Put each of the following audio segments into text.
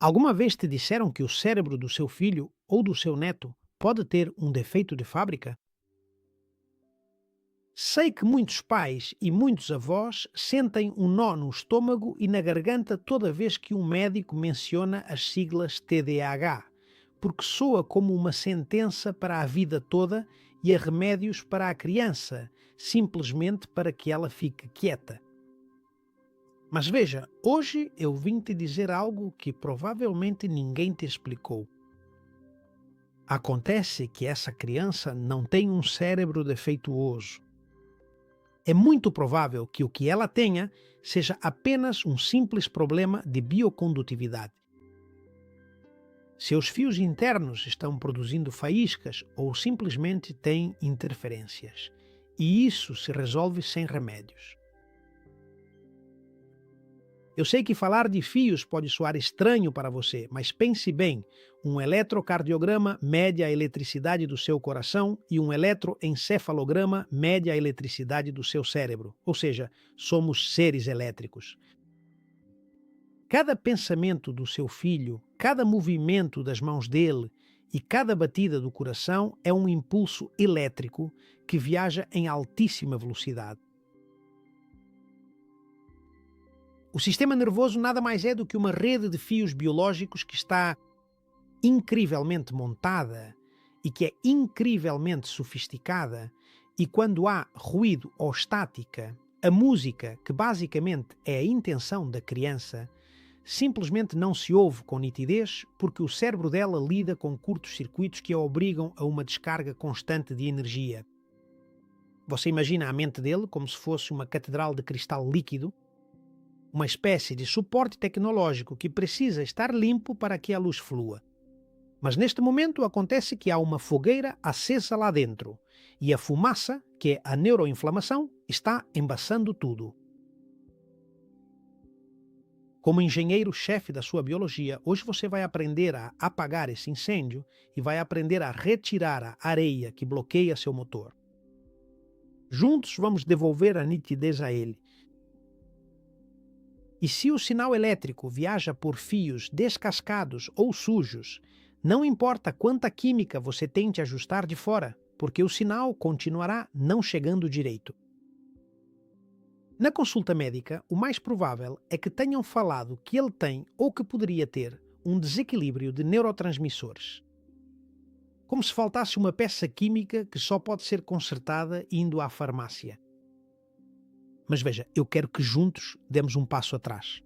Alguma vez te disseram que o cérebro do seu filho ou do seu neto pode ter um defeito de fábrica? Sei que muitos pais e muitos avós sentem um nó no estômago e na garganta toda vez que um médico menciona as siglas TDAH, porque soa como uma sentença para a vida toda e a remédios para a criança, simplesmente para que ela fique quieta. Mas veja, hoje eu vim te dizer algo que provavelmente ninguém te explicou. Acontece que essa criança não tem um cérebro defeituoso. É muito provável que o que ela tenha seja apenas um simples problema de biocondutividade. Seus fios internos estão produzindo faíscas ou simplesmente têm interferências. E isso se resolve sem remédios. Eu sei que falar de fios pode soar estranho para você, mas pense bem: um eletrocardiograma mede a eletricidade do seu coração e um eletroencefalograma mede a eletricidade do seu cérebro. Ou seja, somos seres elétricos. Cada pensamento do seu filho, cada movimento das mãos dele e cada batida do coração é um impulso elétrico que viaja em altíssima velocidade. O sistema nervoso nada mais é do que uma rede de fios biológicos que está incrivelmente montada e que é incrivelmente sofisticada, e quando há ruído ou estática, a música, que basicamente é a intenção da criança, simplesmente não se ouve com nitidez porque o cérebro dela lida com curtos-circuitos que a obrigam a uma descarga constante de energia. Você imagina a mente dele como se fosse uma catedral de cristal líquido, uma espécie de suporte tecnológico que precisa estar limpo para que a luz flua. Mas neste momento acontece que há uma fogueira acesa lá dentro e a fumaça, que é a neuroinflamação, está embaçando tudo. Como engenheiro-chefe da sua biologia, hoje você vai aprender a apagar esse incêndio e vai aprender a retirar a areia que bloqueia seu motor. Juntos vamos devolver a nitidez a ele. E se o sinal elétrico viaja por fios descascados ou sujos, não importa quanta química você tente ajustar de fora, porque o sinal continuará não chegando direito. Na consulta médica, o mais provável é que tenham falado que ele tem ou que poderia ter um desequilíbrio de neurotransmissores. Como se faltasse uma peça química que só pode ser consertada indo à farmácia. Mas veja, eu quero que juntos demos um passo atrás.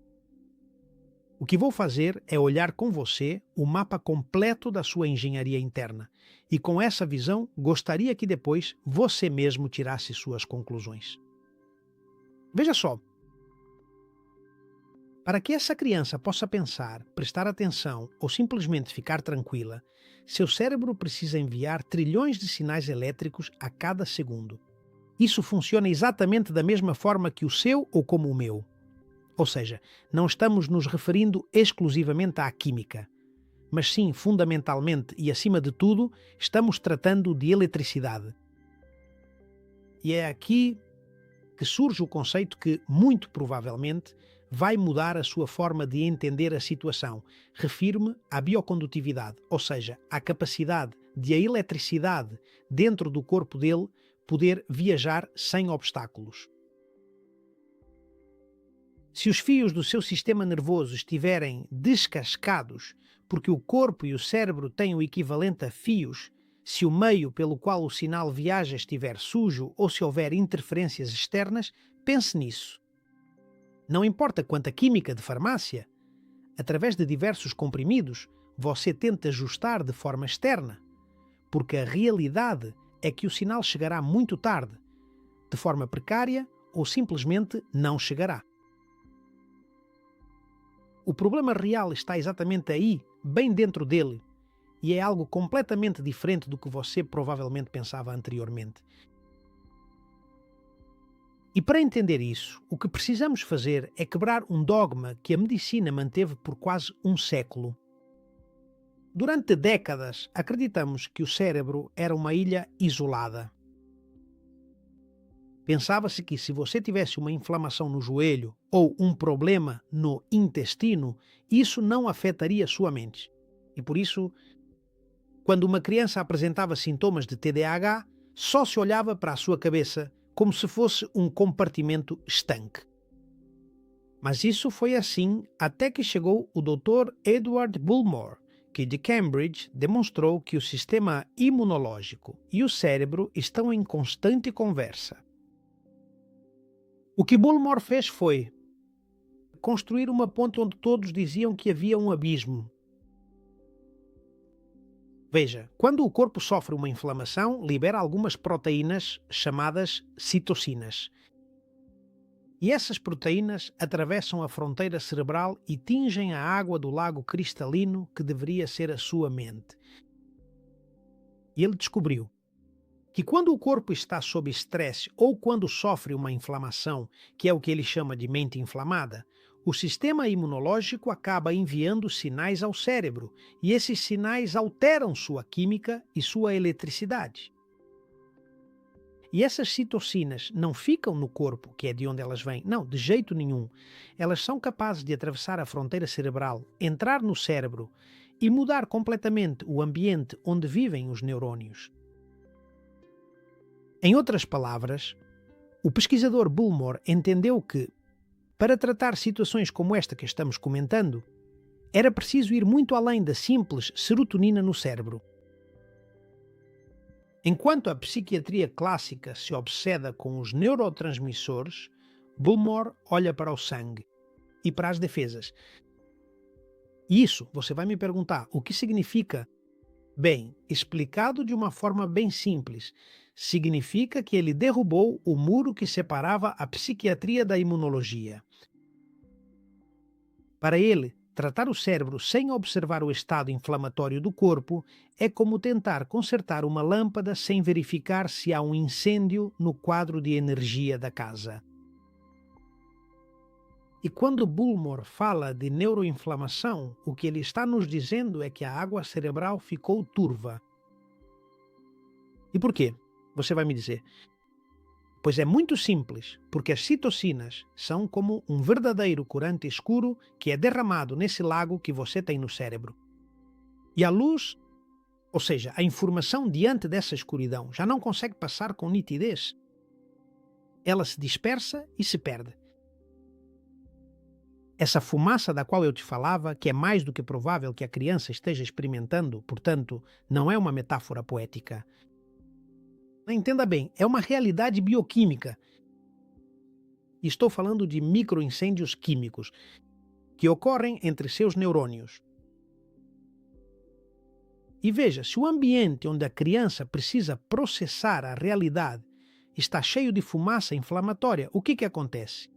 O que vou fazer é olhar com você o mapa completo da sua engenharia interna e com essa visão gostaria que depois você mesmo tirasse suas conclusões. Veja só, para que essa criança possa pensar, prestar atenção ou simplesmente ficar tranquila, seu cérebro precisa enviar trilhões de sinais elétricos a cada segundo. Isso funciona exatamente da mesma forma que o seu ou como o meu. Ou seja, não estamos nos referindo exclusivamente à química, mas sim, fundamentalmente e acima de tudo, estamos tratando de eletricidade. E é aqui que surge o conceito que, muito provavelmente, vai mudar a sua forma de entender a situação. Refiro-me à biocondutividade, ou seja, à capacidade de a eletricidade dentro do corpo dele poder viajar sem obstáculos. Se os fios do seu sistema nervoso estiverem descascados, porque o corpo e o cérebro têm o equivalente a fios, se o meio pelo qual o sinal viaja estiver sujo ou se houver interferências externas, pense nisso. Não importa quanta química de farmácia, através de diversos comprimidos, você tenta ajustar de forma externa, porque a realidade é que o sinal chegará muito tarde, de forma precária ou simplesmente não chegará. O problema real está exatamente aí, bem dentro dele, e é algo completamente diferente do que você provavelmente pensava anteriormente. E para entender isso, o que precisamos fazer é quebrar um dogma que a medicina manteve por quase um século. Durante décadas, acreditamos que o cérebro era uma ilha isolada. Pensava-se que se você tivesse uma inflamação no joelho ou um problema no intestino, isso não afetaria sua mente. E por isso, quando uma criança apresentava sintomas de TDAH, só se olhava para a sua cabeça como se fosse um compartimento estanque. Mas isso foi assim até que chegou o Dr. Edward Bullmore, que de Cambridge demonstrou que o sistema imunológico e o cérebro estão em constante conversa. O que Bullmore fez foi construir uma ponte onde todos diziam que havia um abismo. Veja, quando o corpo sofre uma inflamação, libera algumas proteínas chamadas citocinas. E essas proteínas atravessam a fronteira cerebral e tingem a água do lago cristalino que deveria ser a sua mente. E ele descobriu que quando o corpo está sob estresse ou quando sofre uma inflamação, que é o que ele chama de mente inflamada, o sistema imunológico acaba enviando sinais ao cérebro e esses sinais alteram sua química e sua eletricidade. E essas citocinas não ficam no corpo, que é de onde elas vêm. Não, de jeito nenhum. Elas são capazes de atravessar a fronteira cerebral, entrar no cérebro e mudar completamente o ambiente onde vivem os neurônios. Em outras palavras, o pesquisador Bullmore entendeu que, para tratar situações como esta que estamos comentando, era preciso ir muito além da simples serotonina no cérebro. Enquanto a psiquiatria clássica se obseda com os neurotransmissores, Bullmore olha para o sangue e para as defesas. E isso, você vai me perguntar, o que significa? Bem, explicado de uma forma bem simples, significa que ele derrubou o muro que separava a psiquiatria da imunologia. Para ele, tratar o cérebro sem observar o estado inflamatório do corpo é como tentar consertar uma lâmpada sem verificar se há um incêndio no quadro de energia da casa. E quando Bullmore fala de neuroinflamação, o que ele está nos dizendo é que a água cerebral ficou turva. E por quê? Você vai me dizer. Pois é muito simples, porque as citocinas são como um verdadeiro corante escuro que é derramado nesse lago que você tem no cérebro. E a luz, ou seja, a informação diante dessa escuridão, já não consegue passar com nitidez. Ela se dispersa e se perde. Essa fumaça da qual eu te falava, que é mais do que provável que a criança esteja experimentando, portanto, não é uma metáfora poética. Entenda bem, é uma realidade bioquímica. Estou falando de microincêndios químicos que ocorrem entre seus neurônios. E veja, se o ambiente onde a criança precisa processar a realidade está cheio de fumaça inflamatória, o que acontece?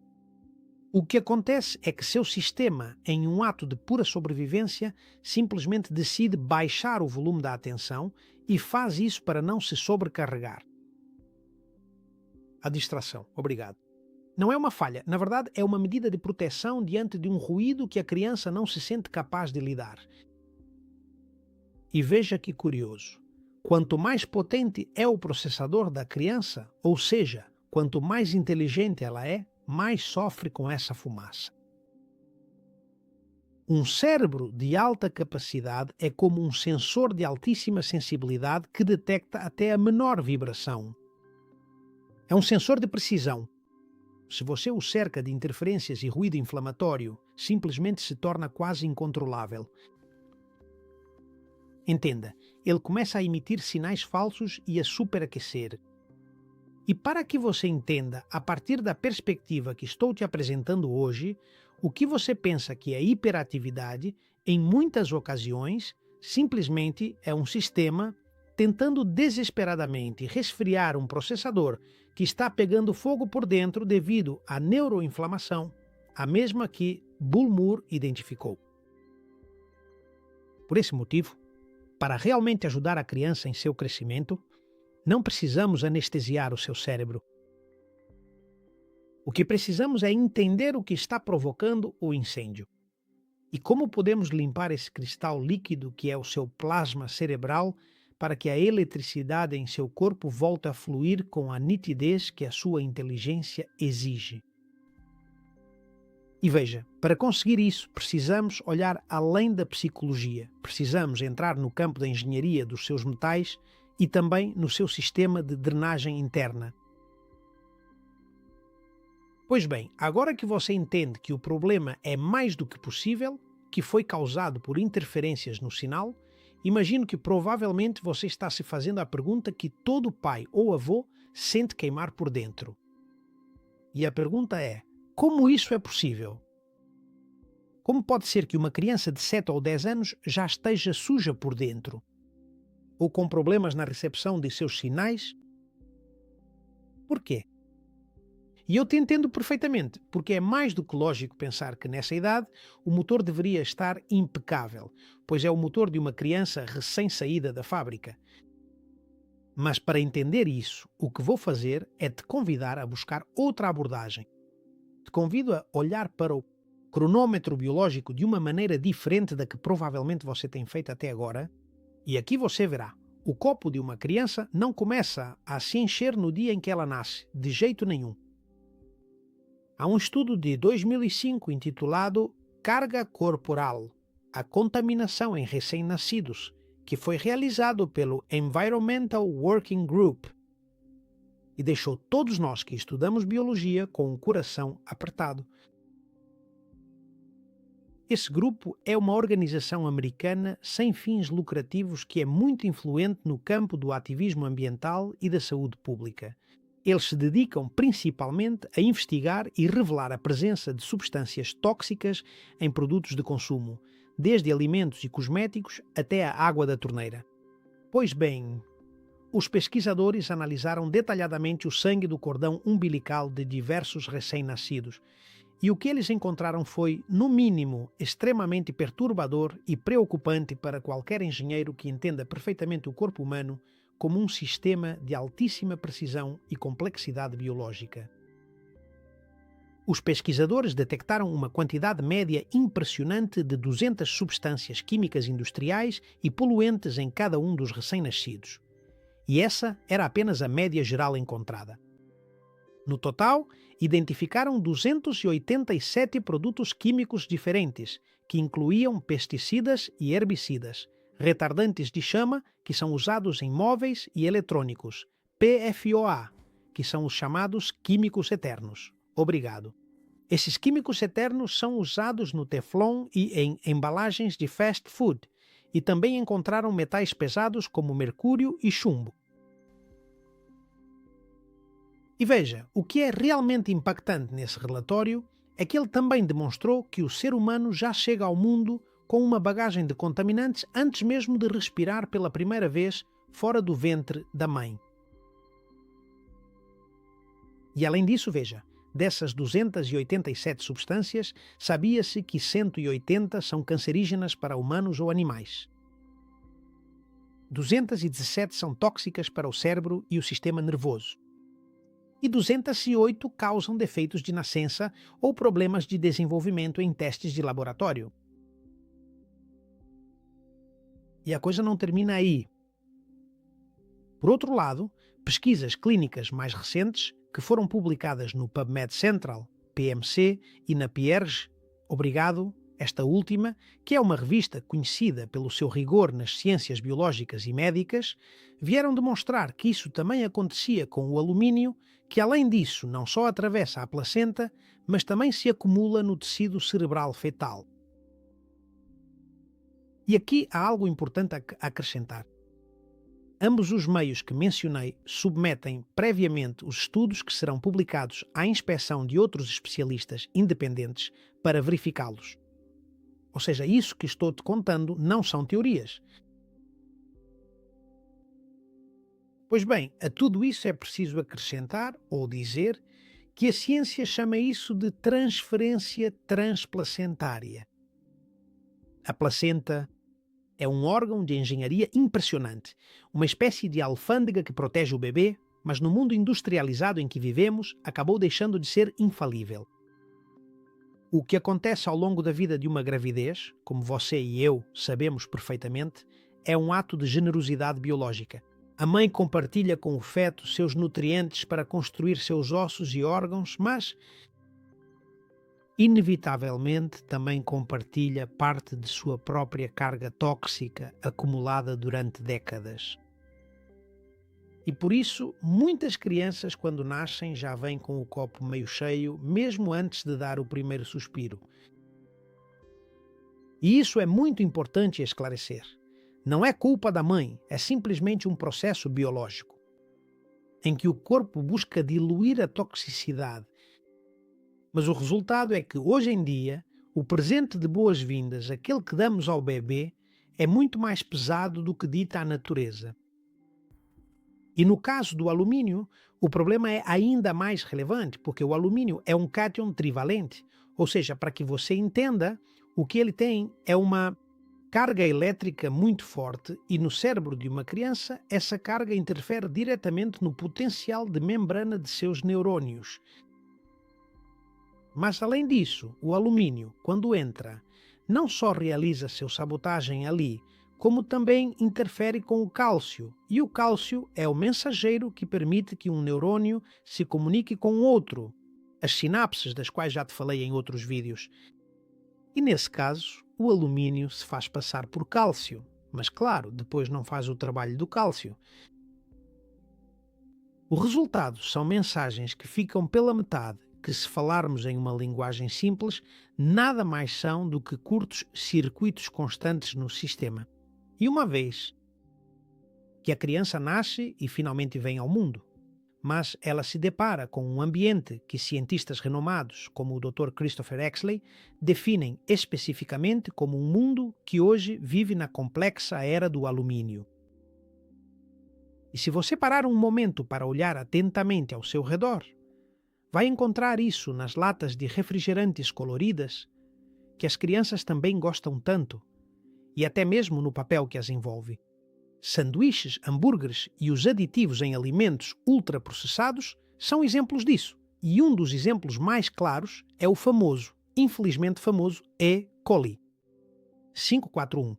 O que acontece é que seu sistema, em um ato de pura sobrevivência, simplesmente decide baixar o volume da atenção e faz isso para não se sobrecarregar. A distração. Obrigado. Não é uma falha, na verdade é uma medida de proteção diante de um ruído que a criança não se sente capaz de lidar. E veja que curioso. Quanto mais potente é o processador da criança, ou seja, quanto mais inteligente ela é, mais sofre com essa fumaça. Um cérebro de alta capacidade é como um sensor de altíssima sensibilidade que detecta até a menor vibração. É um sensor de precisão. Se você o cerca de interferências e ruído inflamatório, simplesmente se torna quase incontrolável. Entenda, ele começa a emitir sinais falsos e a superaquecer. E para que você entenda, a partir da perspectiva que estou te apresentando hoje, o que você pensa que é hiperatividade, em muitas ocasiões, simplesmente é um sistema tentando desesperadamente resfriar um processador que está pegando fogo por dentro devido à neuroinflamação, a mesma que Bullmore identificou. Por esse motivo, para realmente ajudar a criança em seu crescimento, não precisamos anestesiar o seu cérebro. O que precisamos é entender o que está provocando o incêndio. E como podemos limpar esse cristal líquido que é o seu plasma cerebral para que a eletricidade em seu corpo volte a fluir com a nitidez que a sua inteligência exige. E veja, para conseguir isso, precisamos olhar além da psicologia. Precisamos entrar no campo da engenharia dos seus metais e também no seu sistema de drenagem interna. Pois bem, agora que você entende que o problema é mais do que possível, que foi causado por interferências no sinal, imagino que provavelmente você está se fazendo a pergunta que todo pai ou avô sente queimar por dentro. E a pergunta é: como isso é possível? Como pode ser que uma criança de 7 ou 10 anos já esteja suja por dentro? Ou com problemas na recepção de seus sinais? Por quê? E eu te entendo perfeitamente, porque é mais do que lógico pensar que nessa idade o motor deveria estar impecável, pois é o motor de uma criança recém-saída da fábrica. Mas para entender isso, o que vou fazer é te convidar a buscar outra abordagem. Te convido a olhar para o cronômetro biológico de uma maneira diferente da que provavelmente você tem feito até agora, e aqui você verá. O copo de uma criança não começa a se encher no dia em que ela nasce, de jeito nenhum. Há um estudo de 2005 intitulado Carga Corporal, a contaminação em recém-nascidos, que foi realizado pelo Environmental Working Group e deixou todos nós que estudamos biologia com o coração apertado. Esse grupo é uma organização americana sem fins lucrativos que é muito influente no campo do ativismo ambiental e da saúde pública. Eles se dedicam principalmente a investigar e revelar a presença de substâncias tóxicas em produtos de consumo, desde alimentos e cosméticos até a água da torneira. Pois bem, os pesquisadores analisaram detalhadamente o sangue do cordão umbilical de diversos recém-nascidos, e o que eles encontraram foi, no mínimo, extremamente perturbador e preocupante para qualquer engenheiro que entenda perfeitamente o corpo humano como um sistema de altíssima precisão e complexidade biológica. Os pesquisadores detectaram uma quantidade média impressionante de 200 substâncias químicas industriais e poluentes em cada um dos recém-nascidos. E essa era apenas a média geral encontrada. No total, identificaram 287 produtos químicos diferentes, que incluíam pesticidas e herbicidas, retardantes de chama, que são usados em móveis e eletrônicos, PFOA, que são os chamados químicos eternos. Obrigado. Esses químicos eternos são usados no Teflon e em embalagens de fast food, e também encontraram metais pesados como mercúrio e chumbo. E veja, o que é realmente impactante nesse relatório é que ele também demonstrou que o ser humano já chega ao mundo com uma bagagem de contaminantes antes mesmo de respirar pela primeira vez fora do ventre da mãe. E além disso, veja, dessas 287 substâncias, sabia-se que 180 são cancerígenas para humanos ou animais. 217 são tóxicas para o cérebro e o sistema nervoso. E 208 causam defeitos de nascença ou problemas de desenvolvimento em testes de laboratório. E a coisa não termina aí. Por outro lado, pesquisas clínicas mais recentes, que foram publicadas no PubMed Central, PMC, e na PIERG, obrigado, esta última, que é uma revista conhecida pelo seu rigor nas ciências biológicas e médicas, vieram demonstrar que isso também acontecia com o alumínio, que além disso não só atravessa a placenta, mas também se acumula no tecido cerebral fetal. E aqui há algo importante a acrescentar. Ambos os meios que mencionei submetem previamente os estudos que serão publicados à inspeção de outros especialistas independentes para verificá-los. Ou seja, isso que estou te contando não são teorias. Pois bem, a tudo isso é preciso acrescentar ou dizer que a ciência chama isso de transferência transplacentária. A placenta é um órgão de engenharia impressionante, uma espécie de alfândega que protege o bebê, mas no mundo industrializado em que vivemos, acabou deixando de ser infalível. O que acontece ao longo da vida de uma gravidez, como você e eu sabemos perfeitamente, é um ato de generosidade biológica. A mãe compartilha com o feto seus nutrientes para construir seus ossos e órgãos, mas, inevitavelmente, também compartilha parte de sua própria carga tóxica acumulada durante décadas. E por isso, muitas crianças, quando nascem, já vêm com o copo meio cheio, mesmo antes de dar o primeiro suspiro. E isso é muito importante esclarecer. Não é culpa da mãe, é simplesmente um processo biológico, em que o corpo busca diluir a toxicidade. Mas o resultado é que, hoje em dia, o presente de boas-vindas, aquele que damos ao bebê, é muito mais pesado do que dita a natureza. E no caso do alumínio, o problema é ainda mais relevante, porque o alumínio é um cátion trivalente, ou seja, para que você entenda, o que ele tem é uma carga elétrica muito forte e no cérebro de uma criança essa carga interfere diretamente no potencial de membrana de seus neurônios. Mas além disso, o alumínio, quando entra, não só realiza sua sabotagem ali, como também interfere com o cálcio. E o cálcio é o mensageiro que permite que um neurônio se comunique com outro, as sinapses das quais já te falei em outros vídeos. E nesse caso, o alumínio se faz passar por cálcio, mas claro, depois não faz o trabalho do cálcio. O resultado são mensagens que ficam pela metade, que se falarmos em uma linguagem simples, nada mais são do que curtos circuitos constantes no sistema. E uma vez que a criança nasce e finalmente vem ao mundo, mas ela se depara com um ambiente que cientistas renomados, como o Dr. Christopher Exley, definem especificamente como um mundo que hoje vive na complexa era do alumínio. E se você parar um momento para olhar atentamente ao seu redor, vai encontrar isso nas latas de refrigerantes coloridas, que as crianças também gostam tanto, e até mesmo no papel que as envolve. Sanduíches, hambúrgueres e os aditivos em alimentos ultraprocessados são exemplos disso. E um dos exemplos mais claros é o famoso, infelizmente famoso, E. coli 541.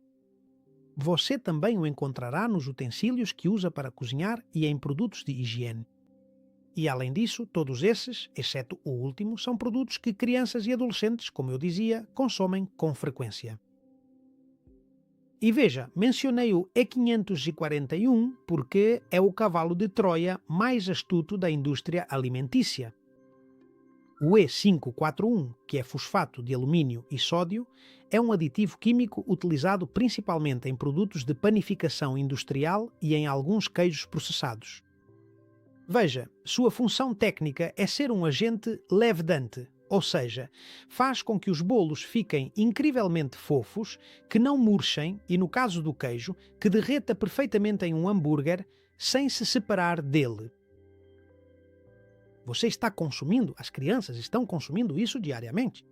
Você também o encontrará nos utensílios que usa para cozinhar e em produtos de higiene. E além disso, todos esses, exceto o último, são produtos que crianças e adolescentes, como eu dizia, consomem com frequência. E veja, mencionei o E541 porque é o cavalo de Troia mais astuto da indústria alimentícia. O E541, que é fosfato de alumínio e sódio, é um aditivo químico utilizado principalmente em produtos de panificação industrial e em alguns queijos processados. Veja, sua função técnica é ser um agente levedante, ou seja, faz com que os bolos fiquem incrivelmente fofos, que não murchem e, no caso do queijo, que derreta perfeitamente em um hambúrguer sem se separar dele. Você está consumindo, as crianças estão consumindo isso diariamente.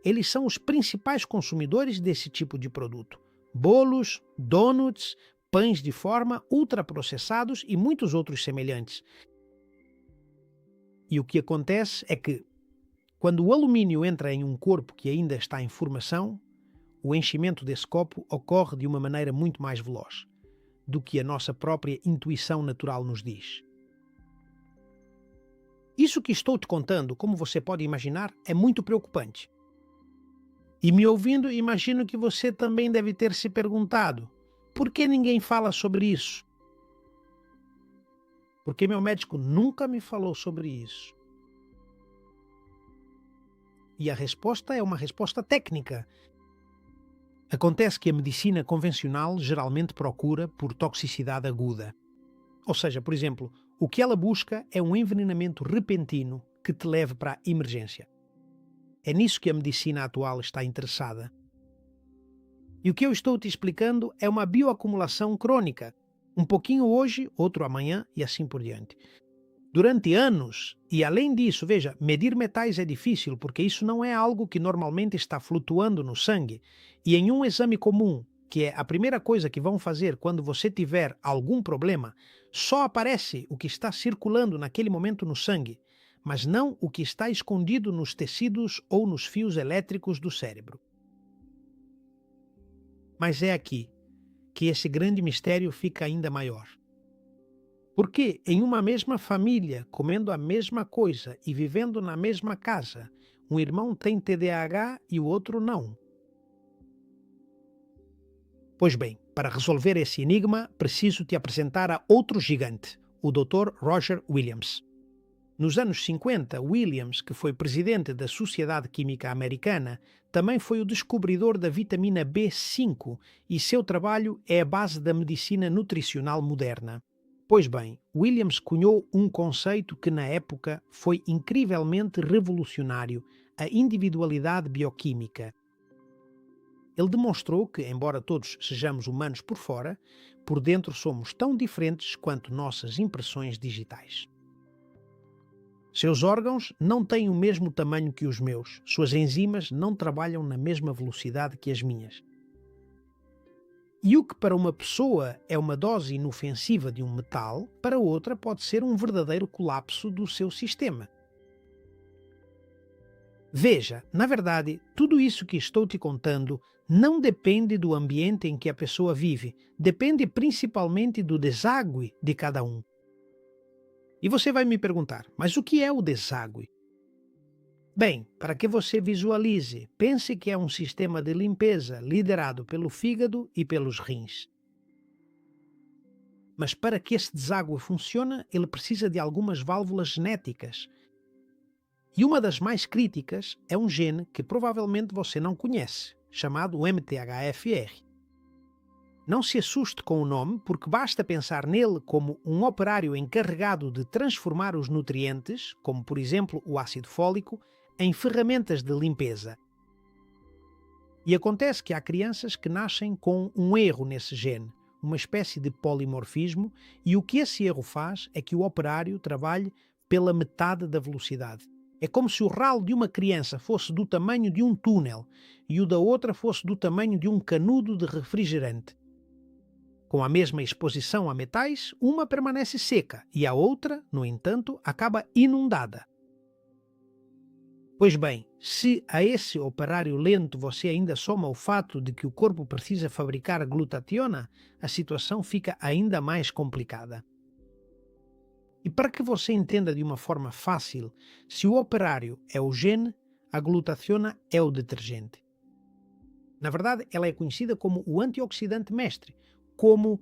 Eles são os principais consumidores desse tipo de produto. Bolos, donuts, pães de forma, ultraprocessados e muitos outros semelhantes. E o que acontece é que, quando o alumínio entra em um corpo que ainda está em formação, o enchimento desse copo ocorre de uma maneira muito mais veloz do que a nossa própria intuição natural nos diz. Isso que estou te contando, como você pode imaginar, é muito preocupante. E me ouvindo, imagino que você também deve ter se perguntado: por que ninguém fala sobre isso? Porque meu médico nunca me falou sobre isso. E a resposta é uma resposta técnica. Acontece que a medicina convencional geralmente procura por toxicidade aguda. Ou seja, por exemplo, o que ela busca é um envenenamento repentino que te leve para a emergência. É nisso que a medicina atual está interessada. E o que eu estou te explicando é uma bioacumulação crônica. Um pouquinho hoje, outro amanhã e assim por diante. Durante anos, e além disso, veja, medir metais é difícil porque isso não é algo que normalmente está flutuando no sangue. E em um exame comum, que é a primeira coisa que vão fazer quando você tiver algum problema, só aparece o que está circulando naquele momento no sangue, mas não o que está escondido nos tecidos ou nos fios elétricos do cérebro. Mas é aqui que esse grande mistério fica ainda maior. Porque em uma mesma família, comendo a mesma coisa e vivendo na mesma casa, um irmão tem TDAH e o outro não? Pois bem, para resolver esse enigma, preciso te apresentar a outro gigante, o Dr. Roger Williams. Nos anos 50, Williams, que foi presidente da Sociedade Química Americana, também foi o descobridor da vitamina B5 e seu trabalho é a base da medicina nutricional moderna. Pois bem, Williams cunhou um conceito que na época foi incrivelmente revolucionário, a individualidade bioquímica. Ele demonstrou que, embora todos sejamos humanos por fora, por dentro somos tão diferentes quanto nossas impressões digitais. Seus órgãos não têm o mesmo tamanho que os meus, suas enzimas não trabalham na mesma velocidade que as minhas. E o que para uma pessoa é uma dose inofensiva de um metal, para outra pode ser um verdadeiro colapso do seu sistema. Veja, na verdade, tudo isso que estou te contando não depende do ambiente em que a pessoa vive, depende principalmente do deságue de cada um. E você vai me perguntar, mas o que é o deságue? Bem, para que você visualize, pense que é um sistema de limpeza liderado pelo fígado e pelos rins. Mas para que esse deságue funcione, ele precisa de algumas válvulas genéticas. E uma das mais críticas é um gene que provavelmente você não conhece, chamado MTHFR. Não se assuste com o nome, porque basta pensar nele como um operário encarregado de transformar os nutrientes, como por exemplo o ácido fólico, em ferramentas de limpeza. E acontece que há crianças que nascem com um erro nesse gene, uma espécie de polimorfismo, e o que esse erro faz é que o operário trabalhe pela metade da velocidade. É como se o ralo de uma criança fosse do tamanho de um túnel e o da outra fosse do tamanho de um canudo de refrigerante. Com a mesma exposição a metais, uma permanece seca e a outra, no entanto, acaba inundada. Pois bem, se a esse operário lento você ainda soma o fato de que o corpo precisa fabricar glutationa, a situação fica ainda mais complicada. E para que você entenda de uma forma fácil, se o operário é o gene, a glutationa é o detergente. Na verdade, ela é conhecida como o antioxidante mestre, como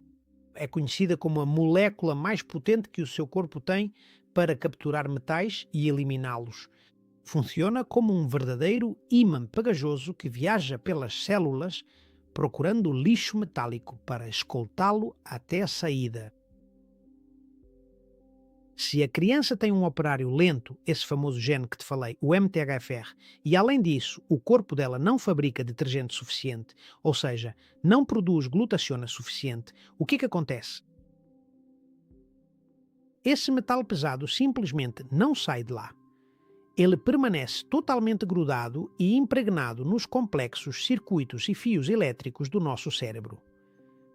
é conhecida como a molécula mais potente que o seu corpo tem para capturar metais e eliminá-los. Funciona como um verdadeiro ímã pegajoso que viaja pelas células procurando lixo metálico para escoltá-lo até a saída. Se a criança tem um operário lento, esse famoso gene que te falei, o MTHFR, e além disso o corpo dela não fabrica detergente suficiente, ou seja, não produz glutationa suficiente, o que acontece? Esse metal pesado simplesmente não sai de lá. Ele permanece totalmente grudado e impregnado nos complexos circuitos e fios elétricos do nosso cérebro.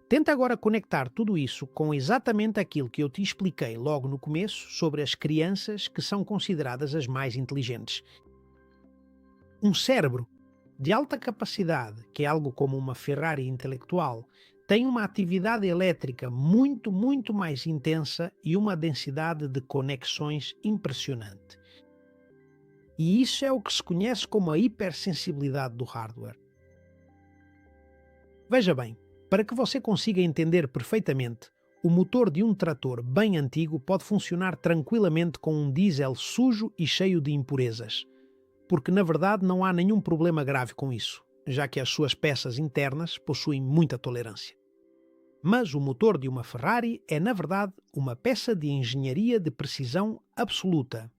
Tenta agora conectar tudo isso com exatamente aquilo que eu te expliquei logo no começo sobre as crianças que são consideradas as mais inteligentes. Um cérebro de alta capacidade, que é algo como uma Ferrari intelectual, tem uma atividade elétrica muito, muito mais intensa e uma densidade de conexões impressionante. E isso é o que se conhece como a hipersensibilidade do hardware. Veja bem, para que você consiga entender perfeitamente, o motor de um trator bem antigo pode funcionar tranquilamente com um diesel sujo e cheio de impurezas, porque na verdade não há nenhum problema grave com isso, já que as suas peças internas possuem muita tolerância. Mas o motor de uma Ferrari é na verdade uma peça de engenharia de precisão absoluta.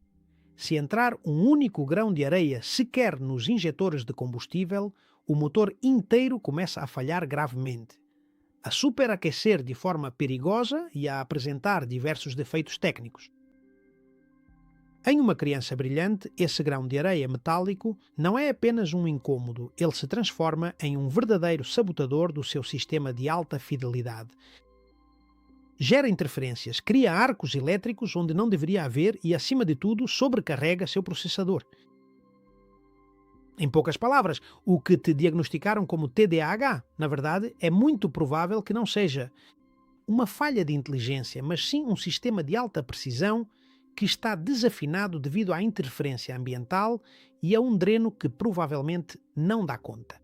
Se entrar um único grão de areia sequer nos injetores de combustível, o motor inteiro começa a falhar gravemente, a superaquecer de forma perigosa e a apresentar diversos defeitos técnicos. Em uma criança brilhante, esse grão de areia metálico não é apenas um incômodo, ele se transforma em um verdadeiro sabotador do seu sistema de alta fidelidade. Gera interferências, cria arcos elétricos onde não deveria haver e, acima de tudo, sobrecarrega seu processador. Em poucas palavras, o que te diagnosticaram como TDAH, na verdade, é muito provável que não seja uma falha de inteligência, mas sim um sistema de alta precisão que está desafinado devido à interferência ambiental e a um dreno que provavelmente não dá conta.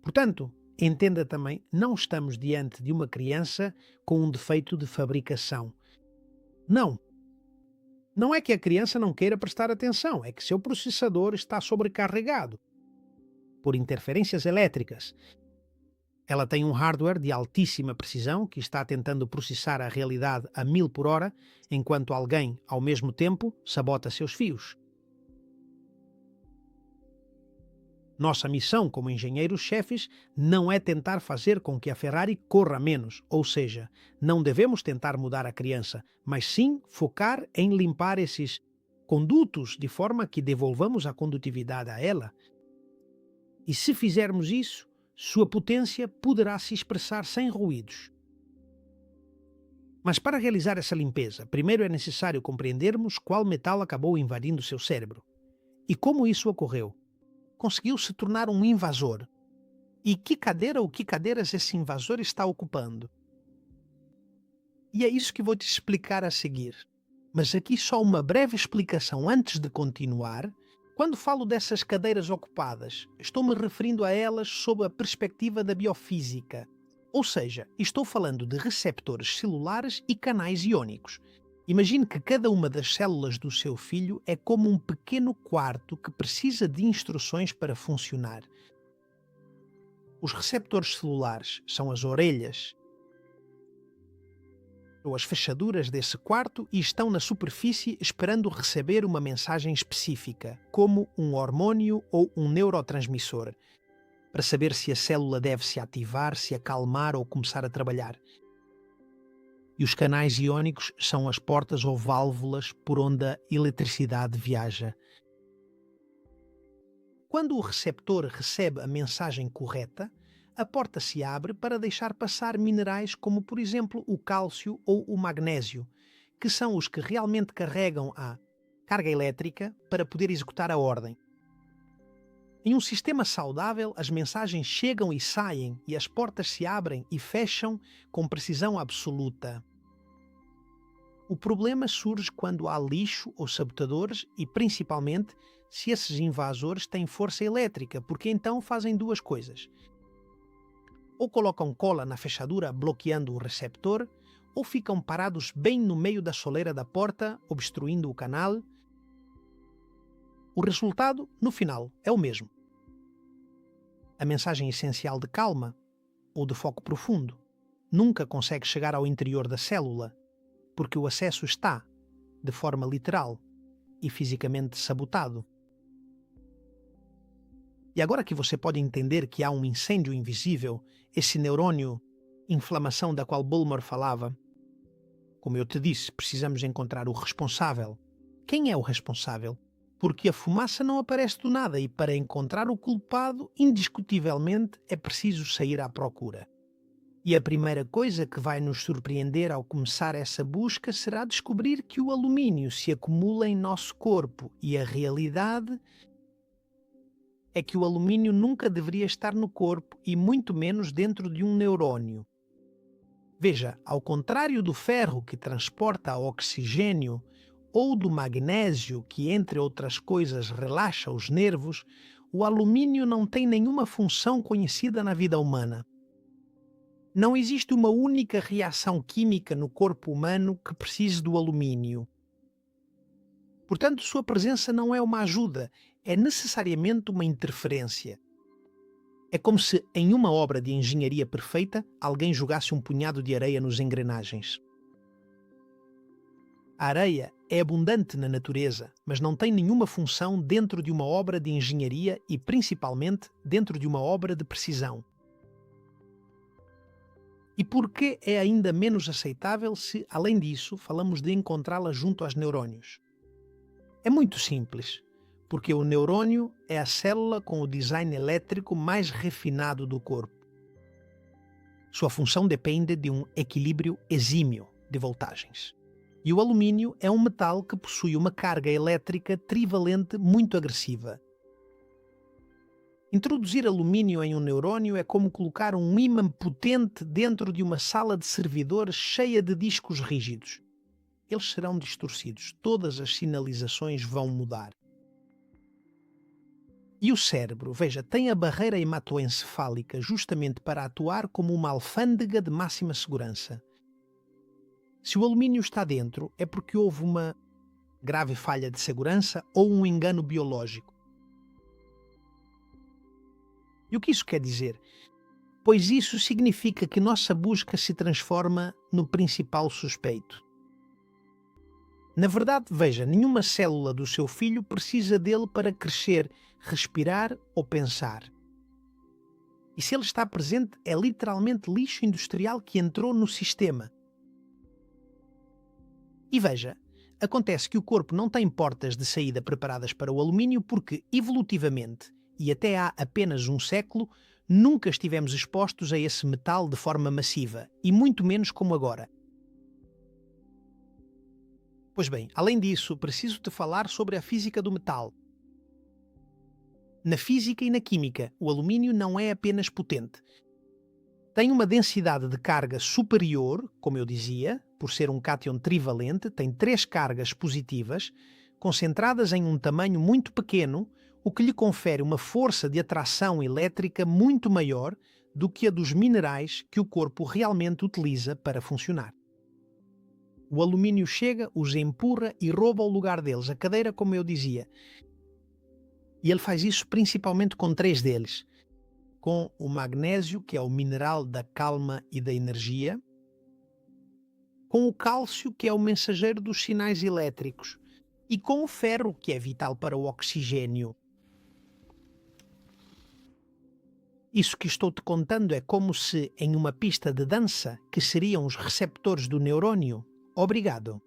Portanto, entenda também, não estamos diante de uma criança com um defeito de fabricação. Não. Não é que a criança não queira prestar atenção, é que seu processador está sobrecarregado por interferências elétricas. Ela tem um hardware de altíssima precisão que está tentando processar a realidade a 1000 por hora, enquanto alguém, ao mesmo tempo, sabota seus fios. Nossa missão como engenheiros-chefes não é tentar fazer com que a Ferrari corra menos, ou seja, não devemos tentar mudar a criança, mas sim focar em limpar esses condutos de forma que devolvamos a condutividade a ela. E se fizermos isso, sua potência poderá se expressar sem ruídos. Mas para realizar essa limpeza, primeiro é necessário compreendermos qual metal acabou invadindo seu cérebro. E como isso ocorreu? Conseguiu se tornar um invasor. E que cadeira ou que cadeiras esse invasor está ocupando? E é isso que vou te explicar a seguir. Mas aqui só uma breve explicação antes de continuar. Quando falo dessas cadeiras ocupadas, estou-me referindo a elas sob a perspectiva da biofísica. Ou seja, estou falando de receptores celulares e canais iônicos. Imagine que cada uma das células do seu filho é como um pequeno quarto que precisa de instruções para funcionar. Os receptores celulares são as orelhas ou as fechaduras desse quarto e estão na superfície esperando receber uma mensagem específica, como um hormônio ou um neurotransmissor, para saber se a célula deve se ativar, se acalmar ou começar a trabalhar. E os canais iônicos são as portas ou válvulas por onde a eletricidade viaja. Quando o receptor recebe a mensagem correta, a porta se abre para deixar passar minerais como, por exemplo, o cálcio ou o magnésio, que são os que realmente carregam a carga elétrica para poder executar a ordem. Em um sistema saudável, as mensagens chegam e saem e as portas se abrem e fecham com precisão absoluta. O problema surge quando há lixo ou sabotadores e, principalmente, se esses invasores têm força elétrica, porque então fazem duas coisas. Ou colocam cola na fechadura bloqueando o receptor, ou ficam parados bem no meio da soleira da porta, obstruindo o canal. O resultado, no final, é o mesmo. A mensagem essencial de calma, ou de foco profundo, nunca consegue chegar ao interior da célula, porque o acesso está, de forma literal e fisicamente sabotado. E agora que você pode entender que há um incêndio invisível, esse neurônio, inflamação da qual Bulmer falava, como eu te disse, precisamos encontrar o responsável. Quem é o responsável? Porque a fumaça não aparece do nada e para encontrar o culpado, indiscutivelmente, é preciso sair à procura. E a primeira coisa que vai nos surpreender ao começar essa busca será descobrir que o alumínio se acumula em nosso corpo e a realidade é que o alumínio nunca deveria estar no corpo e muito menos dentro de um neurônio. Veja, ao contrário do ferro que transporta oxigênio ou do magnésio que, entre outras coisas, relaxa os nervos, o alumínio não tem nenhuma função conhecida na vida humana. Não existe uma única reação química no corpo humano que precise do alumínio. Portanto, sua presença não é uma ajuda, é necessariamente uma interferência. É como se, em uma obra de engenharia perfeita, alguém jogasse um punhado de areia nos engrenagens. A areia é abundante na natureza, mas não tem nenhuma função dentro de uma obra de engenharia e, principalmente, dentro de uma obra de precisão. E por que é ainda menos aceitável se, além disso, falamos de encontrá-la junto aos neurônios? É muito simples, porque o neurônio é a célula com o design elétrico mais refinado do corpo. Sua função depende de um equilíbrio exímio de voltagens. E o alumínio é um metal que possui uma carga elétrica trivalente muito agressiva. Introduzir alumínio em um neurónio é como colocar um ímã potente dentro de uma sala de servidores cheia de discos rígidos. Eles serão distorcidos, todas as sinalizações vão mudar. E o cérebro, veja, tem a barreira hematoencefálica justamente para atuar como uma alfândega de máxima segurança. Se o alumínio está dentro, é porque houve uma grave falha de segurança ou um engano biológico. E o que isso quer dizer? Pois isso significa que nossa busca se transforma no principal suspeito. Na verdade, veja, nenhuma célula do seu filho precisa dele para crescer, respirar ou pensar. E se ele está presente, é literalmente lixo industrial que entrou no sistema. E veja, acontece que o corpo não tem portas de saída preparadas para o alumínio porque, evolutivamente, e até há apenas um século, nunca estivemos expostos a esse metal de forma massiva, e muito menos como agora. Pois bem, além disso, preciso-te falar sobre a física do metal. Na física e na química, o alumínio não é apenas potente. Tem uma densidade de carga superior, como eu dizia, por ser um cátion trivalente, tem 3 cargas positivas, concentradas em um tamanho muito pequeno, o que lhe confere uma força de atração elétrica muito maior do que a dos minerais que o corpo realmente utiliza para funcionar. O alumínio chega, os empurra e rouba o lugar deles, a cadeira, como eu dizia. E ele faz isso principalmente com 3 deles. Com o magnésio, que é o mineral da calma e da energia. Com o cálcio, que é o mensageiro dos sinais elétricos. E com o ferro, que é vital para o oxigênio. Isso que estou-te contando é como se, em uma pista de dança, que seriam os receptores do neurónio, obrigado,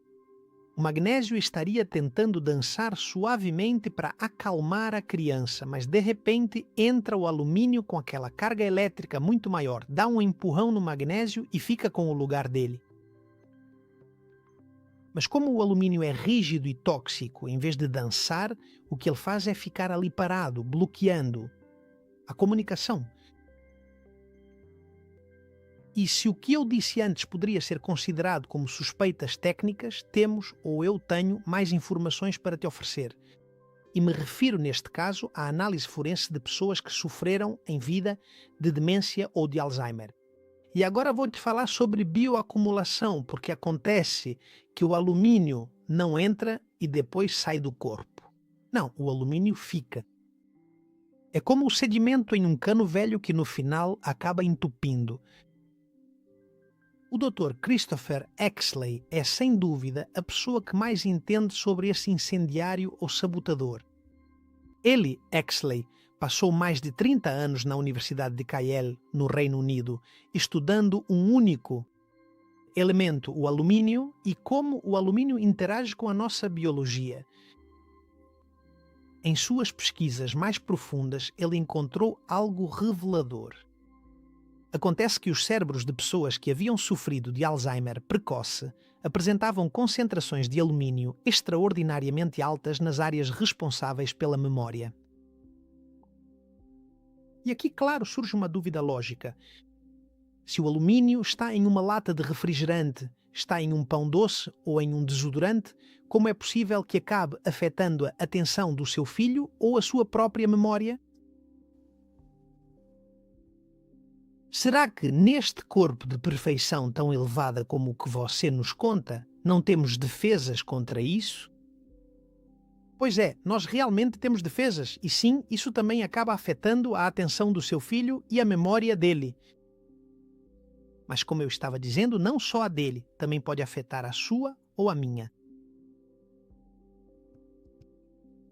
o magnésio estaria tentando dançar suavemente para acalmar a criança, mas de repente entra o alumínio com aquela carga elétrica muito maior, dá um empurrão no magnésio e fica com o lugar dele. Mas como o alumínio é rígido e tóxico, em vez de dançar, o que ele faz é ficar ali parado, bloqueando a comunicação. E se o que eu disse antes poderia ser considerado como suspeitas técnicas, temos, ou eu tenho, mais informações para te oferecer. E me refiro, neste caso, à análise forense de pessoas que sofreram em vida de demência ou de Alzheimer. E agora vou-te falar sobre bioacumulação, porque acontece que o alumínio não entra e depois sai do corpo. Não, o alumínio fica. É como o sedimento em um cano velho que no final acaba entupindo. O Dr. Christopher Exley é, sem dúvida, a pessoa que mais entende sobre esse incendiário ou sabotador. Ele, Exley, passou mais de 30 anos na Universidade de Keele, no Reino Unido, estudando um único elemento, o alumínio, e como o alumínio interage com a nossa biologia. Em suas pesquisas mais profundas, ele encontrou algo revelador. Acontece que os cérebros de pessoas que haviam sofrido de Alzheimer precoce apresentavam concentrações de alumínio extraordinariamente altas nas áreas responsáveis pela memória. E aqui, claro, surge uma dúvida lógica. Se o alumínio está em uma lata de refrigerante, está em um pão doce ou em um desodorante, como é possível que acabe afetando a atenção do seu filho ou a sua própria memória? Será que neste corpo de perfeição tão elevada como o que você nos conta, não temos defesas contra isso? Pois é, nós realmente temos defesas e sim, isso também acaba afetando a atenção do seu filho e a memória dele. Mas como eu estava dizendo, não só a dele, também pode afetar a sua ou a minha.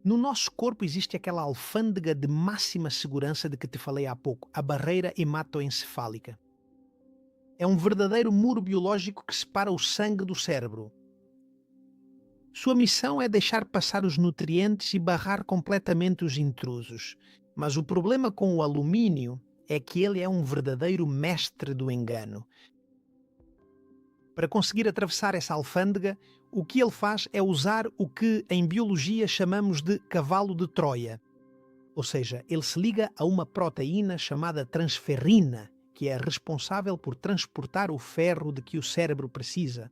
No nosso corpo existe aquela alfândega de máxima segurança de que te falei há pouco, a barreira hematoencefálica. É um verdadeiro muro biológico que separa o sangue do cérebro. Sua missão é deixar passar os nutrientes e barrar completamente os intrusos. Mas o problema com o alumínio é que ele é um verdadeiro mestre do engano. Para conseguir atravessar essa alfândega, o que ele faz é usar o que em biologia chamamos de cavalo de Troia. Ou seja, ele se liga a uma proteína chamada transferrina, que é responsável por transportar o ferro de que o cérebro precisa.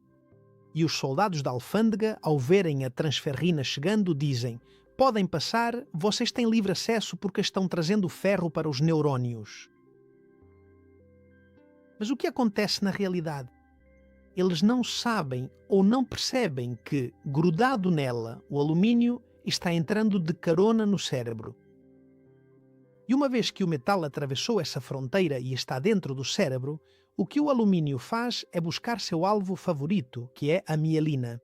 E os soldados da alfândega, ao verem a transferrina chegando, dizem: podem passar, vocês têm livre acesso porque estão trazendo ferro para os neurónios. Mas o que acontece na realidade? Eles não sabem ou não percebem que, grudado nela, o alumínio está entrando de carona no cérebro. E uma vez que o metal atravessou essa fronteira e está dentro do cérebro, o que o alumínio faz é buscar seu alvo favorito, que é a mielina.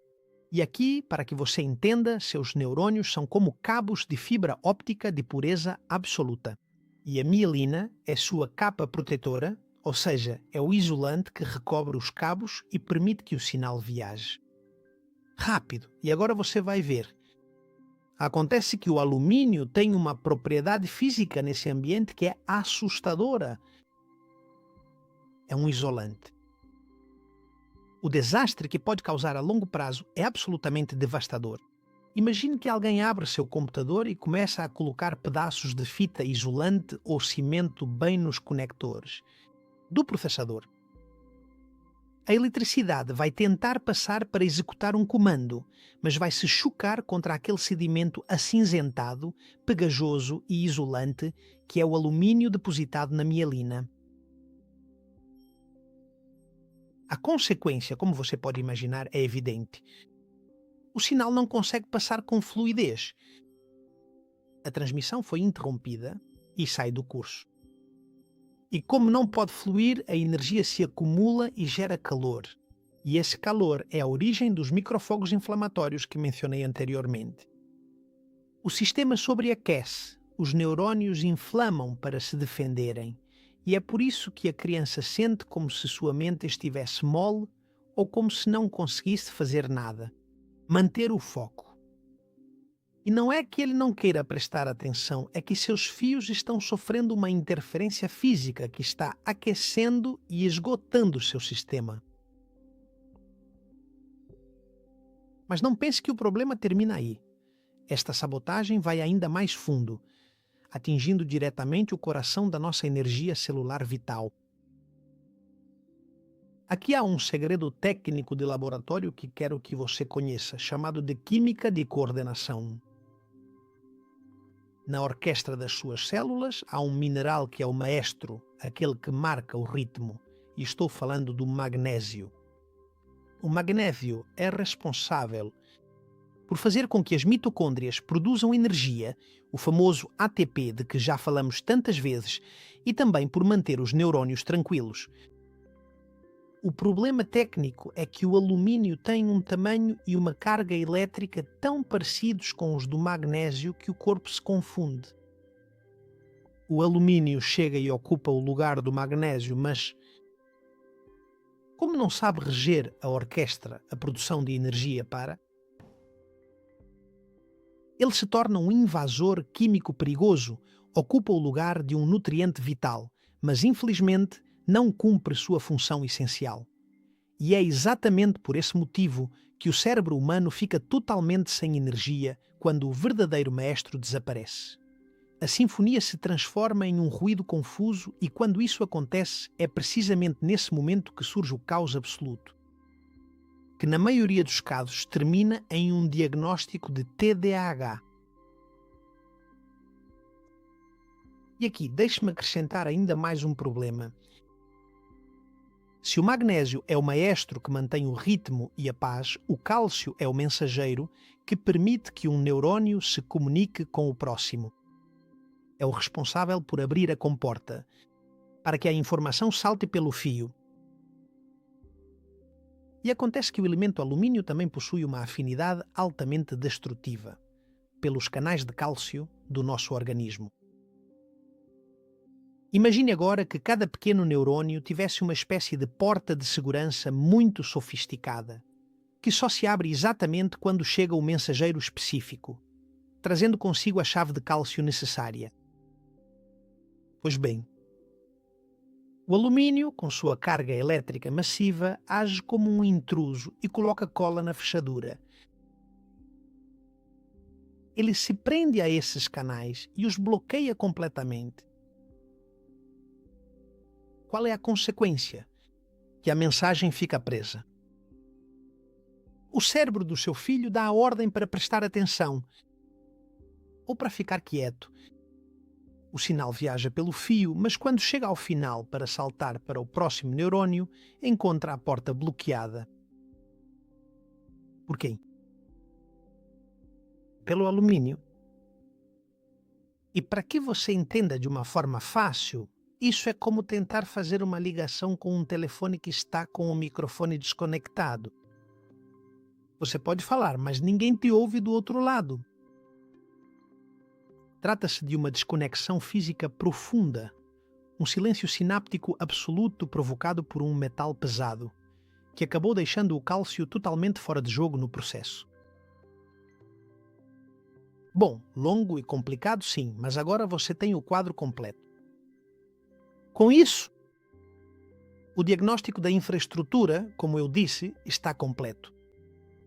E aqui, para que você entenda, seus neurônios são como cabos de fibra óptica de pureza absoluta. E a mielina é sua capa protetora, ou seja, é o isolante que recobre os cabos e permite que o sinal viaje. Rápido, e agora você vai ver. Acontece que o alumínio tem uma propriedade física nesse ambiente que é assustadora. É um isolante. O desastre que pode causar a longo prazo é absolutamente devastador. Imagine que alguém abre seu computador e começa a colocar pedaços de fita isolante ou cimento bem nos conectores do processador. A eletricidade vai tentar passar para executar um comando, mas vai se chocar contra aquele sedimento acinzentado, pegajoso e isolante que é o alumínio depositado na mielina. A consequência, como você pode imaginar, é evidente. O sinal não consegue passar com fluidez. A transmissão foi interrompida e sai do curso. E como não pode fluir, a energia se acumula e gera calor. E esse calor é a origem dos microfogos inflamatórios que mencionei anteriormente. O sistema sobreaquece, os neurônios inflamam para se defenderem. E é por isso que a criança sente como se sua mente estivesse mole ou como se não conseguisse fazer nada. Manter o foco. E não é que ele não queira prestar atenção, é que seus fios estão sofrendo uma interferência física que está aquecendo e esgotando o seu sistema. Mas não pense que o problema termina aí. Esta sabotagem vai ainda mais fundo, atingindo diretamente o coração da nossa energia celular vital. Aqui há um segredo técnico de laboratório que quero que você conheça, chamado de química de coordenação. Na orquestra das suas células há um mineral que é o maestro, aquele que marca o ritmo, e estou falando do magnésio. O magnésio é responsável por fazer com que as mitocôndrias produzam energia, o famoso ATP de que já falamos tantas vezes, e também por manter os neurônios tranquilos. O problema técnico é que o alumínio tem um tamanho e uma carga elétrica tão parecidos com os do magnésio que o corpo se confunde. O alumínio chega e ocupa o lugar do magnésio, mas como não sabe reger a orquestra, a produção de energia para, ele se torna um invasor químico perigoso, ocupa o lugar de um nutriente vital, mas infelizmente não cumpre sua função essencial. E é exatamente por esse motivo que o cérebro humano fica totalmente sem energia quando o verdadeiro maestro desaparece. A sinfonia se transforma em um ruído confuso e quando isso acontece é precisamente nesse momento que surge o caos absoluto, que na maioria dos casos termina em um diagnóstico de TDAH. E aqui, deixe-me acrescentar ainda mais um problema. Se o magnésio é o maestro que mantém o ritmo e a paz, o cálcio é o mensageiro que permite que um neurônio se comunique com o próximo. É o responsável por abrir a comporta, para que a informação salte pelo fio. E acontece que o elemento alumínio também possui uma afinidade altamente destrutiva pelos canais de cálcio do nosso organismo. Imagine agora que cada pequeno neurônio tivesse uma espécie de porta de segurança muito sofisticada, que só se abre exatamente quando chega o mensageiro específico, trazendo consigo a chave de cálcio necessária. Pois bem, o alumínio, com sua carga elétrica massiva, age como um intruso e coloca cola na fechadura. ele se prende a esses canais e os bloqueia completamente. Qual é a consequência? Que a mensagem fica presa. O cérebro do seu filho dá a ordem para prestar atenção ou para ficar quieto. O sinal viaja pelo fio, mas quando chega ao final para saltar para o próximo neurônio, encontra a porta bloqueada. Por quem? Pelo alumínio. E para que você entenda de uma forma fácil, isso é como tentar fazer uma ligação com um telefone que está com o microfone desconectado. Você pode falar, mas ninguém te ouve do outro lado. Trata-se de uma desconexão física profunda, um silêncio sináptico absoluto provocado por um metal pesado, que acabou deixando o cálcio totalmente fora de jogo no processo. Bom, longo e complicado sim, mas agora você tem o quadro completo. Com isso, o diagnóstico da infraestrutura, como eu disse, está completo.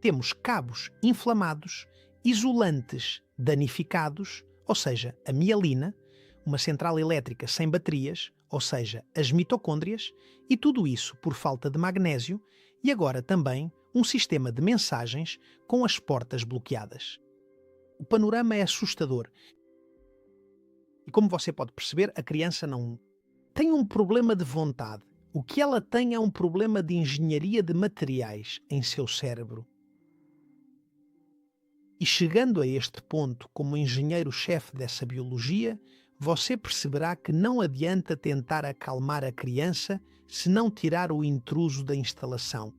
Temos cabos inflamados, isolantes danificados, ou seja, a mielina, uma central elétrica sem baterias, ou seja, as mitocôndrias, e tudo isso por falta de magnésio, e agora também um sistema de mensagens com as portas bloqueadas. O panorama é assustador. E como você pode perceber, a criança não tem um problema de vontade. O que ela tem é um problema de engenharia de materiais em seu cérebro. E chegando a este ponto, como engenheiro-chefe dessa biologia, você perceberá que não adianta tentar acalmar a criança se não tirar o intruso da instalação.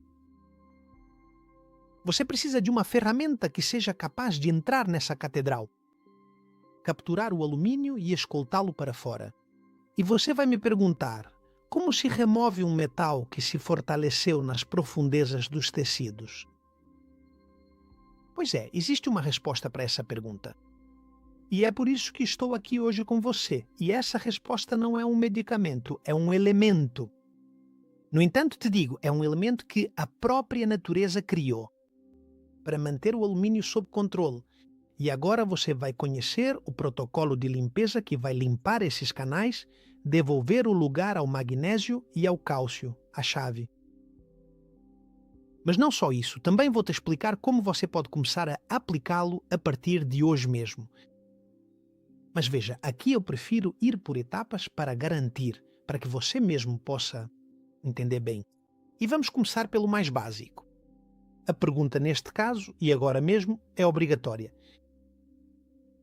Você precisa de uma ferramenta que seja capaz de entrar nessa catedral, capturar o alumínio e escoltá-lo para fora. E você vai me perguntar, como se remove um metal que se fortaleceu nas profundezas dos tecidos? Pois é, existe uma resposta para essa pergunta. E é por isso que estou aqui hoje com você. E essa resposta não é um medicamento, é um elemento. No entanto, te digo, é um elemento que a própria natureza criou para manter o alumínio sob controle. E agora você vai conhecer o protocolo de limpeza que vai limpar esses canais, devolver o lugar ao magnésio e ao cálcio, a chave. Mas não só isso, também vou te explicar como você pode começar a aplicá-lo a partir de hoje mesmo. Mas veja, aqui eu prefiro ir por etapas para garantir, para que você mesmo possa entender bem. E vamos começar pelo mais básico. A pergunta neste caso, e agora mesmo, é obrigatória.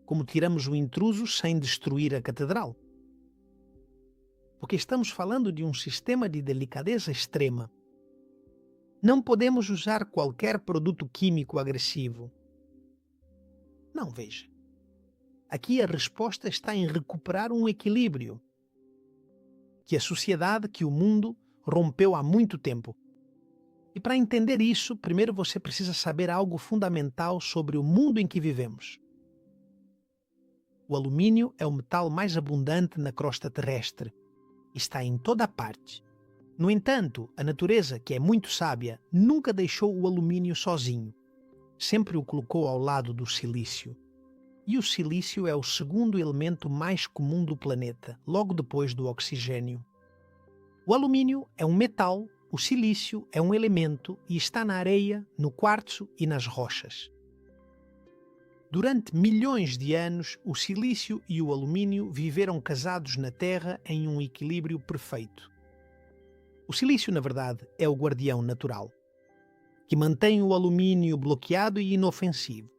Como tiramos o intruso sem destruir a catedral? Porque estamos falando de um sistema de delicadeza extrema. Não podemos usar qualquer produto químico agressivo. Não, veja. Aqui a resposta está em recuperar um equilíbrio que a sociedade, que o mundo rompeu há muito tempo. E para entender isso, primeiro você precisa saber algo fundamental sobre o mundo em que vivemos. O alumínio é o metal mais abundante na crosta terrestre. Está em toda a parte. No entanto, a natureza, que é muito sábia, nunca deixou o alumínio sozinho. Sempre o colocou ao lado do silício. E o silício é o segundo elemento mais comum do planeta, logo depois do oxigênio. O alumínio é um metal, o silício é um elemento e está na areia, no quartzo e nas rochas. Durante milhões de anos, o silício e o alumínio viveram casados na Terra em um equilíbrio perfeito. O silício, na verdade, é o guardião natural, que mantém o alumínio bloqueado e inofensivo.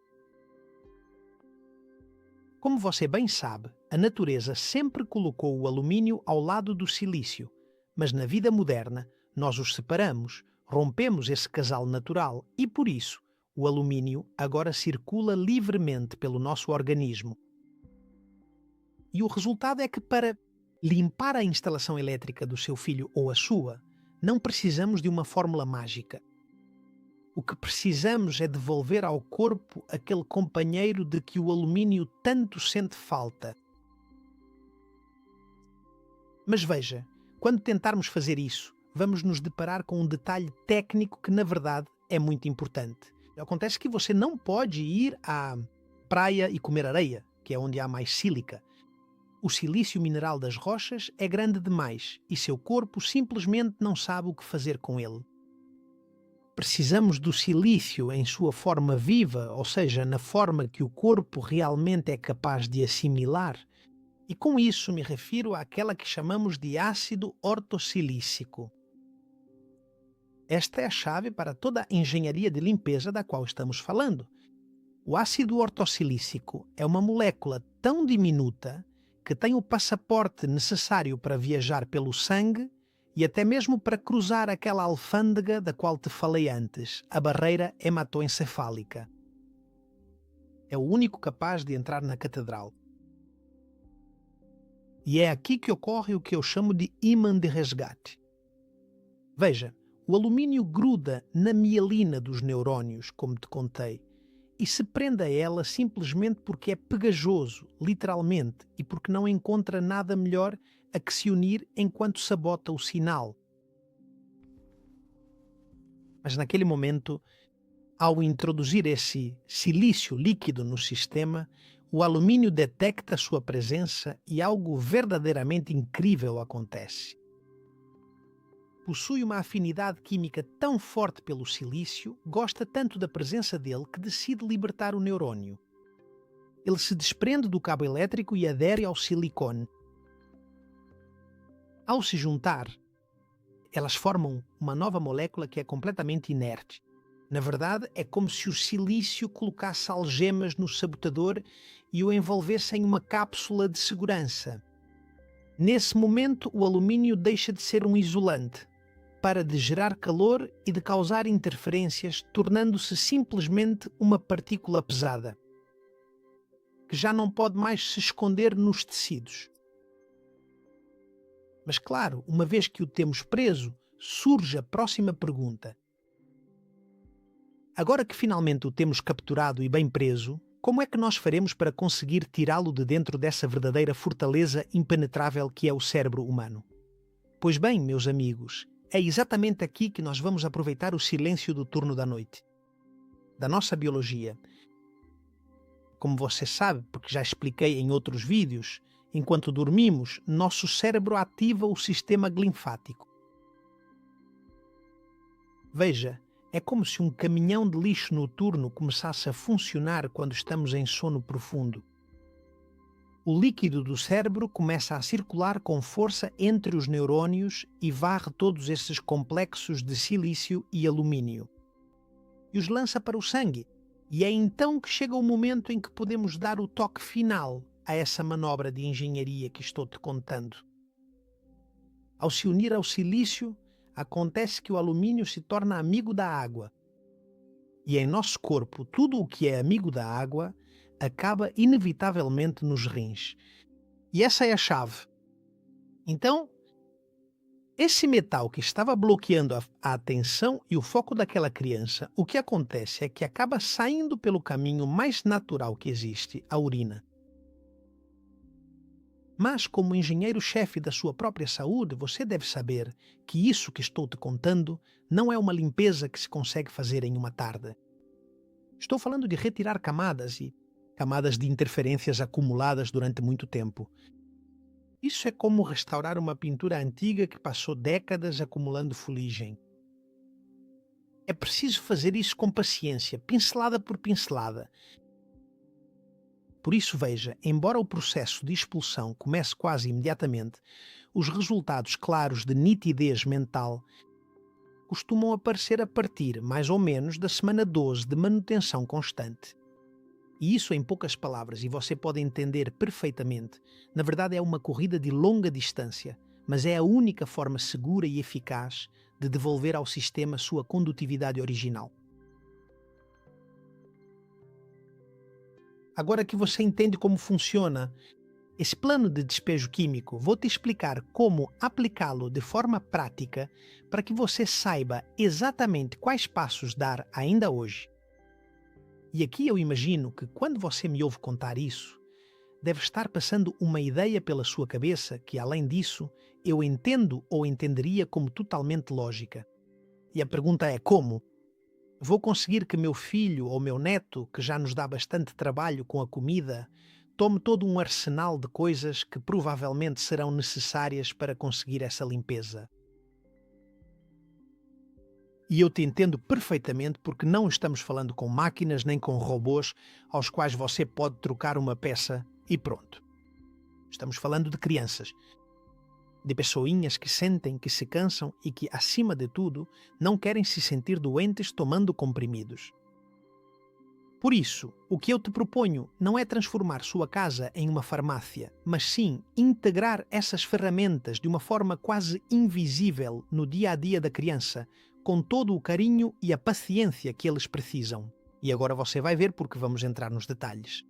Como você bem sabe, a natureza sempre colocou o alumínio ao lado do silício, mas na vida moderna nós os separamos, rompemos esse casal natural e, por isso, o alumínio agora circula livremente pelo nosso organismo. E o resultado é que para limpar a instalação elétrica do seu filho ou a sua, não precisamos de uma fórmula mágica. O que precisamos é devolver ao corpo aquele companheiro de que o alumínio tanto sente falta. Mas veja, quando tentarmos fazer isso, vamos nos deparar com um detalhe técnico que, na verdade, é muito importante. Acontece que você não pode ir à praia e comer areia, que é onde há mais sílica. O silício mineral das rochas é grande demais e seu corpo simplesmente não sabe o que fazer com ele. Precisamos do silício em sua forma viva, ou seja, na forma que o corpo realmente é capaz de assimilar. E com isso me refiro àquela que chamamos de ácido ortossilícico. Esta é a chave para toda a engenharia de limpeza da qual estamos falando. O ácido ortossilícico é uma molécula tão diminuta que tem o passaporte necessário para viajar pelo sangue e até mesmo para cruzar aquela alfândega da qual te falei antes, a barreira hematoencefálica. É o único capaz de entrar na catedral. E é aqui que ocorre o que eu chamo de ímã de resgate. Veja, o alumínio gruda na mielina dos neurônios, como te contei, e se prende a ela simplesmente porque é pegajoso, literalmente, e porque não encontra nada melhor a que se unir enquanto sabota o sinal. Mas naquele momento, ao introduzir esse silício líquido no sistema, o alumínio detecta sua presença e algo verdadeiramente incrível acontece. Possui uma afinidade química tão forte pelo silício, gosta tanto da presença dele que decide libertar o neurônio. Ele se desprende do cabo elétrico e adere ao silicone. Ao se juntar, elas formam uma nova molécula que é completamente inerte. Na verdade, é como se o silício colocasse algemas no sabotador e o envolvesse em uma cápsula de segurança. Nesse momento, o alumínio deixa de ser um isolante, para de gerar calor e de causar interferências, tornando-se simplesmente uma partícula pesada, que já não pode mais se esconder nos tecidos. Mas claro, uma vez que o temos preso, surge a próxima pergunta. Agora que finalmente o temos capturado e bem preso, como é que nós faremos para conseguir tirá-lo de dentro dessa verdadeira fortaleza impenetrável que é o cérebro humano? Pois bem, meus amigos, é exatamente aqui que nós vamos aproveitar o silêncio do turno da noite, da nossa biologia. Como você sabe, porque já expliquei em outros vídeos, enquanto dormimos, nosso cérebro ativa o sistema linfático. Veja, é como se um caminhão de lixo noturno começasse a funcionar quando estamos em sono profundo. O líquido do cérebro começa a circular com força entre os neurônios e varre todos esses complexos de silício e alumínio. E os lança para o sangue. E é então que chega o momento em que podemos dar o toque final a essa manobra de engenharia que estou te contando. Ao se unir ao silício, acontece que o alumínio se torna amigo da água. E em nosso corpo, tudo o que é amigo da água acaba inevitavelmente nos rins. E essa é a chave. Então, esse metal que estava bloqueando a atenção e o foco daquela criança, o que acontece é que acaba saindo pelo caminho mais natural que existe, a urina. Mas, como engenheiro-chefe da sua própria saúde, você deve saber que isso que estou te contando não é uma limpeza que se consegue fazer em uma tarde. Estou falando de retirar camadas e camadas de interferências acumuladas durante muito tempo. Isso é como restaurar uma pintura antiga que passou décadas acumulando fuligem. É preciso fazer isso com paciência, pincelada por pincelada. Por isso, veja, embora o processo de expulsão comece quase imediatamente, os resultados claros de nitidez mental costumam aparecer a partir, mais ou menos, da semana 12 de manutenção constante. E isso, em poucas palavras, e você pode entender perfeitamente, na verdade é uma corrida de longa distância, mas é a única forma segura e eficaz de devolver ao sistema sua condutividade original. Agora que você entende como funciona esse plano de despejo químico, vou te explicar como aplicá-lo de forma prática para que você saiba exatamente quais passos dar ainda hoje. E aqui eu imagino que quando você me ouve contar isso, deve estar passando uma ideia pela sua cabeça que, além disso, eu entendo ou entenderia como totalmente lógica. E a pergunta é como? Vou conseguir que meu filho ou meu neto, que já nos dá bastante trabalho com a comida, tome todo um arsenal de coisas que provavelmente serão necessárias para conseguir essa limpeza. E eu te entendo perfeitamente porque não estamos falando com máquinas nem com robôs aos quais você pode trocar uma peça e pronto. Estamos falando de crianças, de pessoinhas que sentem, que se cansam e que, acima de tudo, não querem se sentir doentes tomando comprimidos. Por isso, o que eu te proponho não é transformar sua casa em uma farmácia, mas sim integrar essas ferramentas de uma forma quase invisível no dia a dia da criança, com todo o carinho e a paciência que eles precisam. E agora você vai ver porque vamos entrar nos detalhes.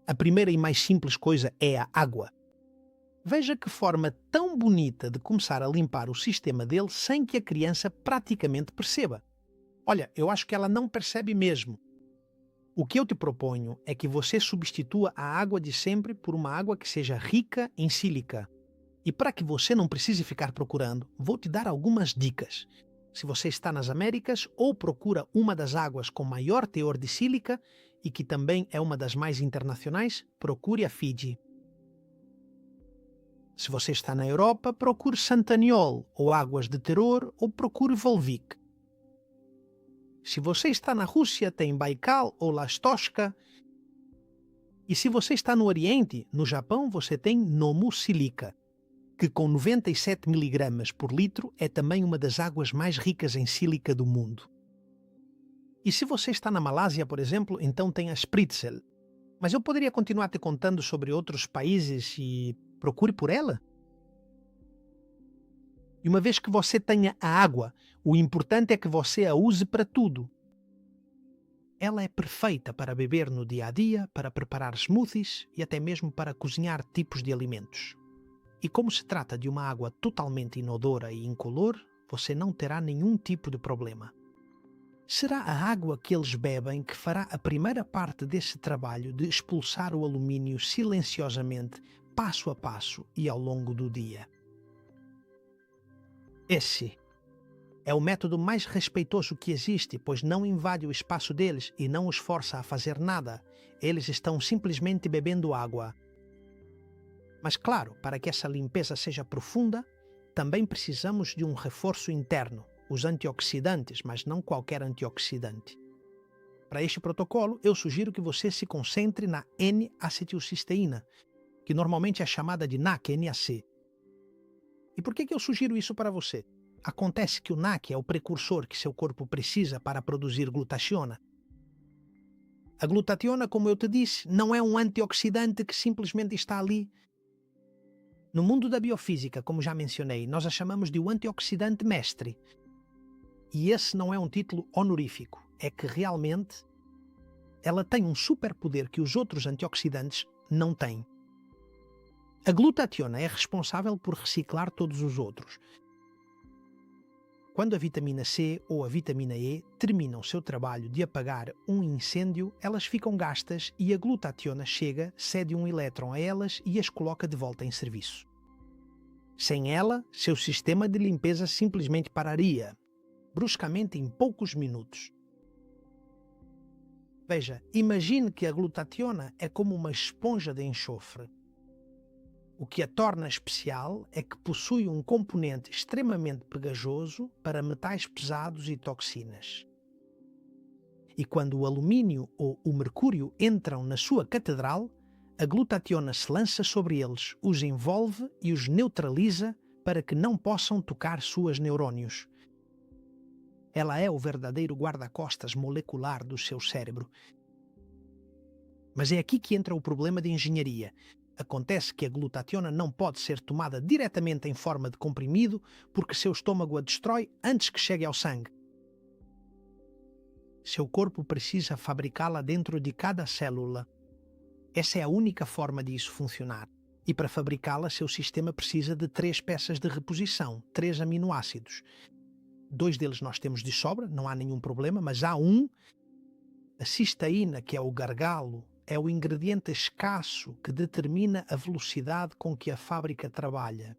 A primeira e mais simples coisa é a água. Veja que forma tão bonita de começar a limpar o sistema dele sem que a criança praticamente perceba. Olha, eu acho que ela não percebe mesmo. O que eu te proponho é que você substitua a água de sempre por uma água que seja rica em sílica. E para que você não precise ficar procurando, vou te dar algumas dicas. Se você está nas Américas, ou procura uma das águas com maior teor de sílica e que também é uma das mais internacionais, procure a Fiji. Se você está na Europa, procure Santaniol ou Águas de Terror ou procure Volvic. Se você está na Rússia, tem Baikal ou Lastochka. E se você está no Oriente, no Japão, você tem Nomu Silica, que com 97 mg por litro é também uma das águas mais ricas em sílica do mundo. E se você está na Malásia, por exemplo, então tem a Spritzel. Mas eu poderia continuar te contando sobre outros países e procure por ela. E uma vez que você tenha a água, o importante é que você a use para tudo. Ela é perfeita para beber no dia a dia, para preparar smoothies e até mesmo para cozinhar tipos de alimentos. E como se trata de uma água totalmente inodora e incolor, você não terá nenhum tipo de problema. Será a água que eles bebem que fará a primeira parte desse trabalho de expulsar o alumínio silenciosamente, passo a passo e ao longo do dia. Esse é o método mais respeitoso que existe, pois não invade o espaço deles e não os força a fazer nada. Eles estão simplesmente bebendo água. Mas claro, para que essa limpeza seja profunda, também precisamos de um reforço interno, os antioxidantes, mas não qualquer antioxidante. Para este protocolo, eu sugiro que você se concentre na N-acetilcisteína, que normalmente é chamada de NAC, NAC. E por que eu sugiro isso para você? Acontece que o NAC é o precursor que seu corpo precisa para produzir glutationa. A glutationa, como eu te disse, não é um antioxidante que simplesmente está ali. No mundo da biofísica, como já mencionei, nós a chamamos de um antioxidante mestre. E esse não é um título honorífico, é que realmente ela tem um superpoder que os outros antioxidantes não têm. A glutationa é responsável por reciclar todos os outros. Quando a vitamina C ou a vitamina E terminam seu trabalho de apagar um incêndio, elas ficam gastas e a glutationa chega, cede um elétron a elas e as coloca de volta em serviço. Sem ela, seu sistema de limpeza simplesmente pararia, bruscamente em poucos minutos. Veja, imagine que a glutationa é como uma esponja de enxofre. O que a torna especial é que possui um componente extremamente pegajoso para metais pesados e toxinas. E quando o alumínio ou o mercúrio entram na sua catedral, a glutationa se lança sobre eles, os envolve e os neutraliza para que não possam tocar suas neurônios. Ela é o verdadeiro guarda-costas molecular do seu cérebro. Mas é aqui que entra o problema de engenharia. Acontece que a glutationa não pode ser tomada diretamente em forma de comprimido porque seu estômago a destrói antes que chegue ao sangue. Seu corpo precisa fabricá-la dentro de cada célula. Essa é a única forma de isso funcionar. E para fabricá-la, seu sistema precisa de 3 peças de reposição, 3 aminoácidos. 2 deles nós temos de sobra, não há nenhum problema, mas há um, a cisteína, que é o gargalo, é o ingrediente escasso que determina a velocidade com que a fábrica trabalha.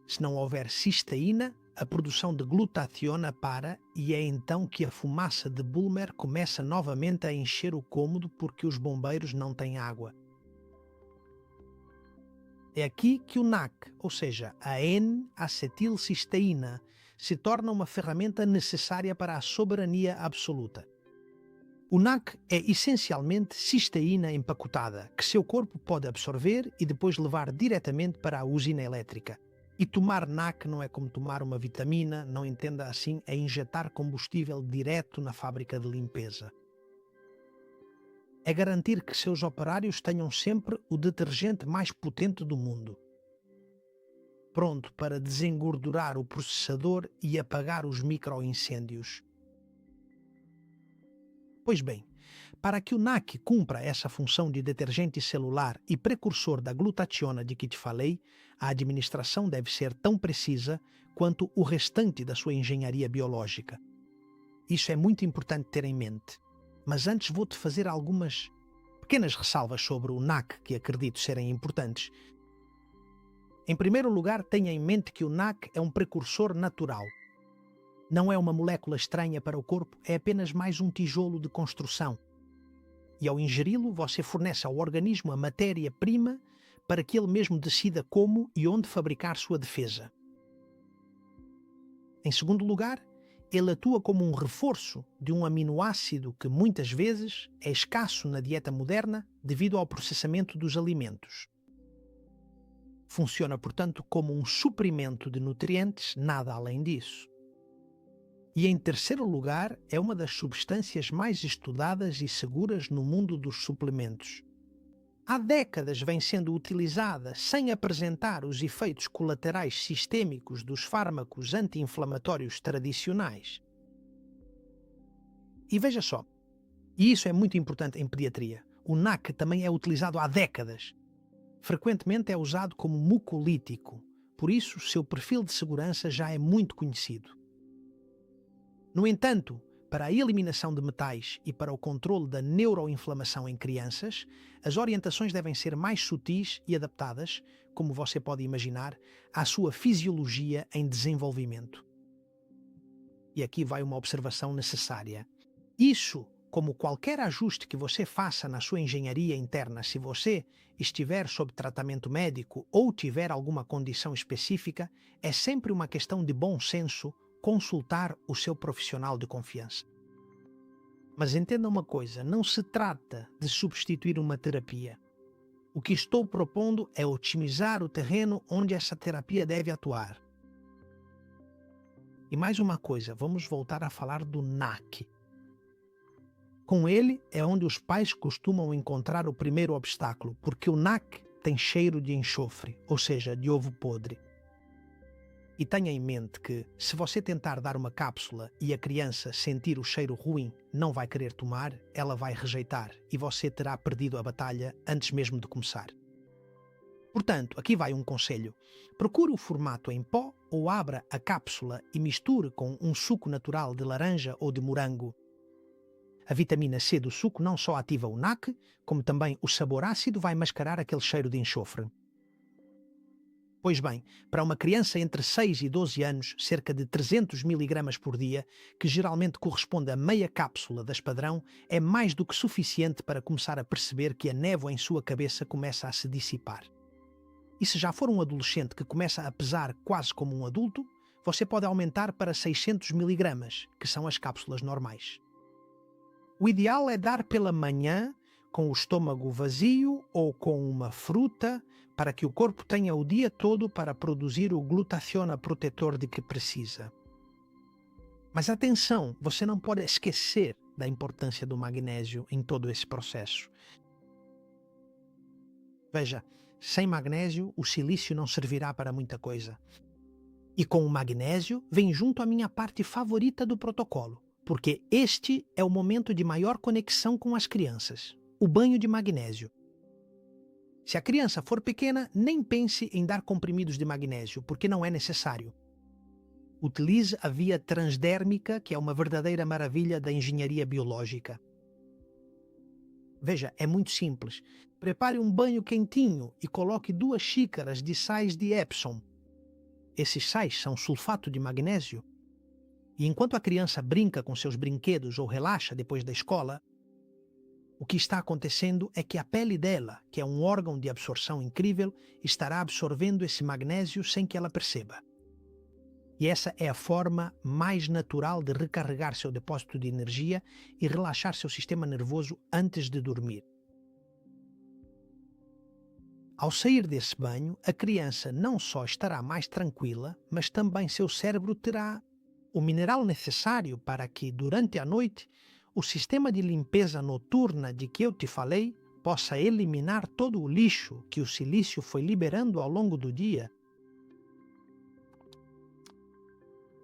Se não houver cisteína, a produção de glutationa para e é então que a fumaça de Bulmer começa novamente a encher o cômodo porque os bombeiros não têm água. É aqui que o NAC, ou seja, a N-acetilcisteína, se torna uma ferramenta necessária para a soberania absoluta. O NAC é essencialmente cisteína empacotada, que seu corpo pode absorver e depois levar diretamente para a usina elétrica. E tomar NAC não é como tomar uma vitamina, não entenda assim, é injetar combustível direto na fábrica de limpeza. É garantir que seus operários tenham sempre o detergente mais potente do mundo, pronto para desengordurar o processador e apagar os micro-incêndios. Pois bem, para que o NAC cumpra essa função de detergente celular e precursor da glutationa de que te falei, a administração deve ser tão precisa quanto o restante da sua engenharia biológica. Isso é muito importante ter em mente. Mas antes vou-te fazer algumas pequenas ressalvas sobre o NAC que acredito serem importantes. Em primeiro lugar, tenha em mente que o NAC é um precursor natural. Não é uma molécula estranha para o corpo, é apenas mais um tijolo de construção. E ao ingeri-lo, você fornece ao organismo a matéria-prima para que ele mesmo decida como e onde fabricar sua defesa. Em segundo lugar, ele atua como um reforço de um aminoácido que muitas vezes é escasso na dieta moderna devido ao processamento dos alimentos. Funciona, portanto, como um suprimento de nutrientes, nada além disso. E em terceiro lugar, é uma das substâncias mais estudadas e seguras no mundo dos suplementos. Há décadas vem sendo utilizada sem apresentar os efeitos colaterais sistêmicos dos fármacos anti-inflamatórios tradicionais. E veja só, e isso é muito importante em pediatria, o NAC também é utilizado há décadas. Frequentemente é usado como mucolítico, por isso seu perfil de segurança já é muito conhecido. No entanto, para a eliminação de metais e para o controle da neuroinflamação em crianças, as orientações devem ser mais sutis e adaptadas, como você pode imaginar, à sua fisiologia em desenvolvimento. E aqui vai uma observação necessária. Isso, como qualquer ajuste que você faça na sua engenharia interna, se você estiver sob tratamento médico ou tiver alguma condição específica, é sempre uma questão de bom senso consultar o seu profissional de confiança. Mas entenda uma coisa, não se trata de substituir uma terapia. O que estou propondo é otimizar o terreno onde essa terapia deve atuar. E mais uma coisa, vamos voltar a falar do NAC. Com ele é onde os pais costumam encontrar o primeiro obstáculo, porque o NAC tem cheiro de enxofre, ou seja, de ovo podre. E tenha em mente que, se você tentar dar uma cápsula e a criança sentir o cheiro ruim, não vai querer tomar, ela vai rejeitar e você terá perdido a batalha antes mesmo de começar. Portanto, aqui vai um conselho. Procure o formato em pó ou abra a cápsula e misture com um suco natural de laranja ou de morango. A vitamina C do suco não só ativa o NAC, como também o sabor ácido vai mascarar aquele cheiro de enxofre. Pois bem, para uma criança entre 6 e 12 anos, cerca de 300 mg por dia, que geralmente corresponde a meia cápsula das padrão, é mais do que suficiente para começar a perceber que a névoa em sua cabeça começa a se dissipar. E se já for um adolescente que começa a pesar quase como um adulto, você pode aumentar para 600 mg, que são as cápsulas normais. O ideal é dar pela manhã, com o estômago vazio ou com uma fruta, para que o corpo tenha o dia todo para produzir o glutationa protetor de que precisa. Mas atenção, você não pode esquecer da importância do magnésio em todo esse processo. Veja, sem magnésio o silício não servirá para muita coisa. E com o magnésio vem junto a minha parte favorita do protocolo, porque este é o momento de maior conexão com as crianças, o banho de magnésio. Se a criança for pequena, nem pense em dar comprimidos de magnésio, porque não é necessário. Utilize a via transdérmica, que é uma verdadeira maravilha da engenharia biológica. Veja, é muito simples. Prepare um banho quentinho e coloque 2 xícaras de sais de Epsom. Esses sais são sulfato de magnésio. E enquanto a criança brinca com seus brinquedos ou relaxa depois da escola, o que está acontecendo é que a pele dela, que é um órgão de absorção incrível, estará absorvendo esse magnésio sem que ela perceba. E essa é a forma mais natural de recarregar seu depósito de energia e relaxar seu sistema nervoso antes de dormir. Ao sair desse banho, a criança não só estará mais tranquila, mas também seu cérebro terá o mineral necessário para que, durante a noite, o sistema de limpeza noturna de que eu te falei possa eliminar todo o lixo que o silício foi liberando ao longo do dia.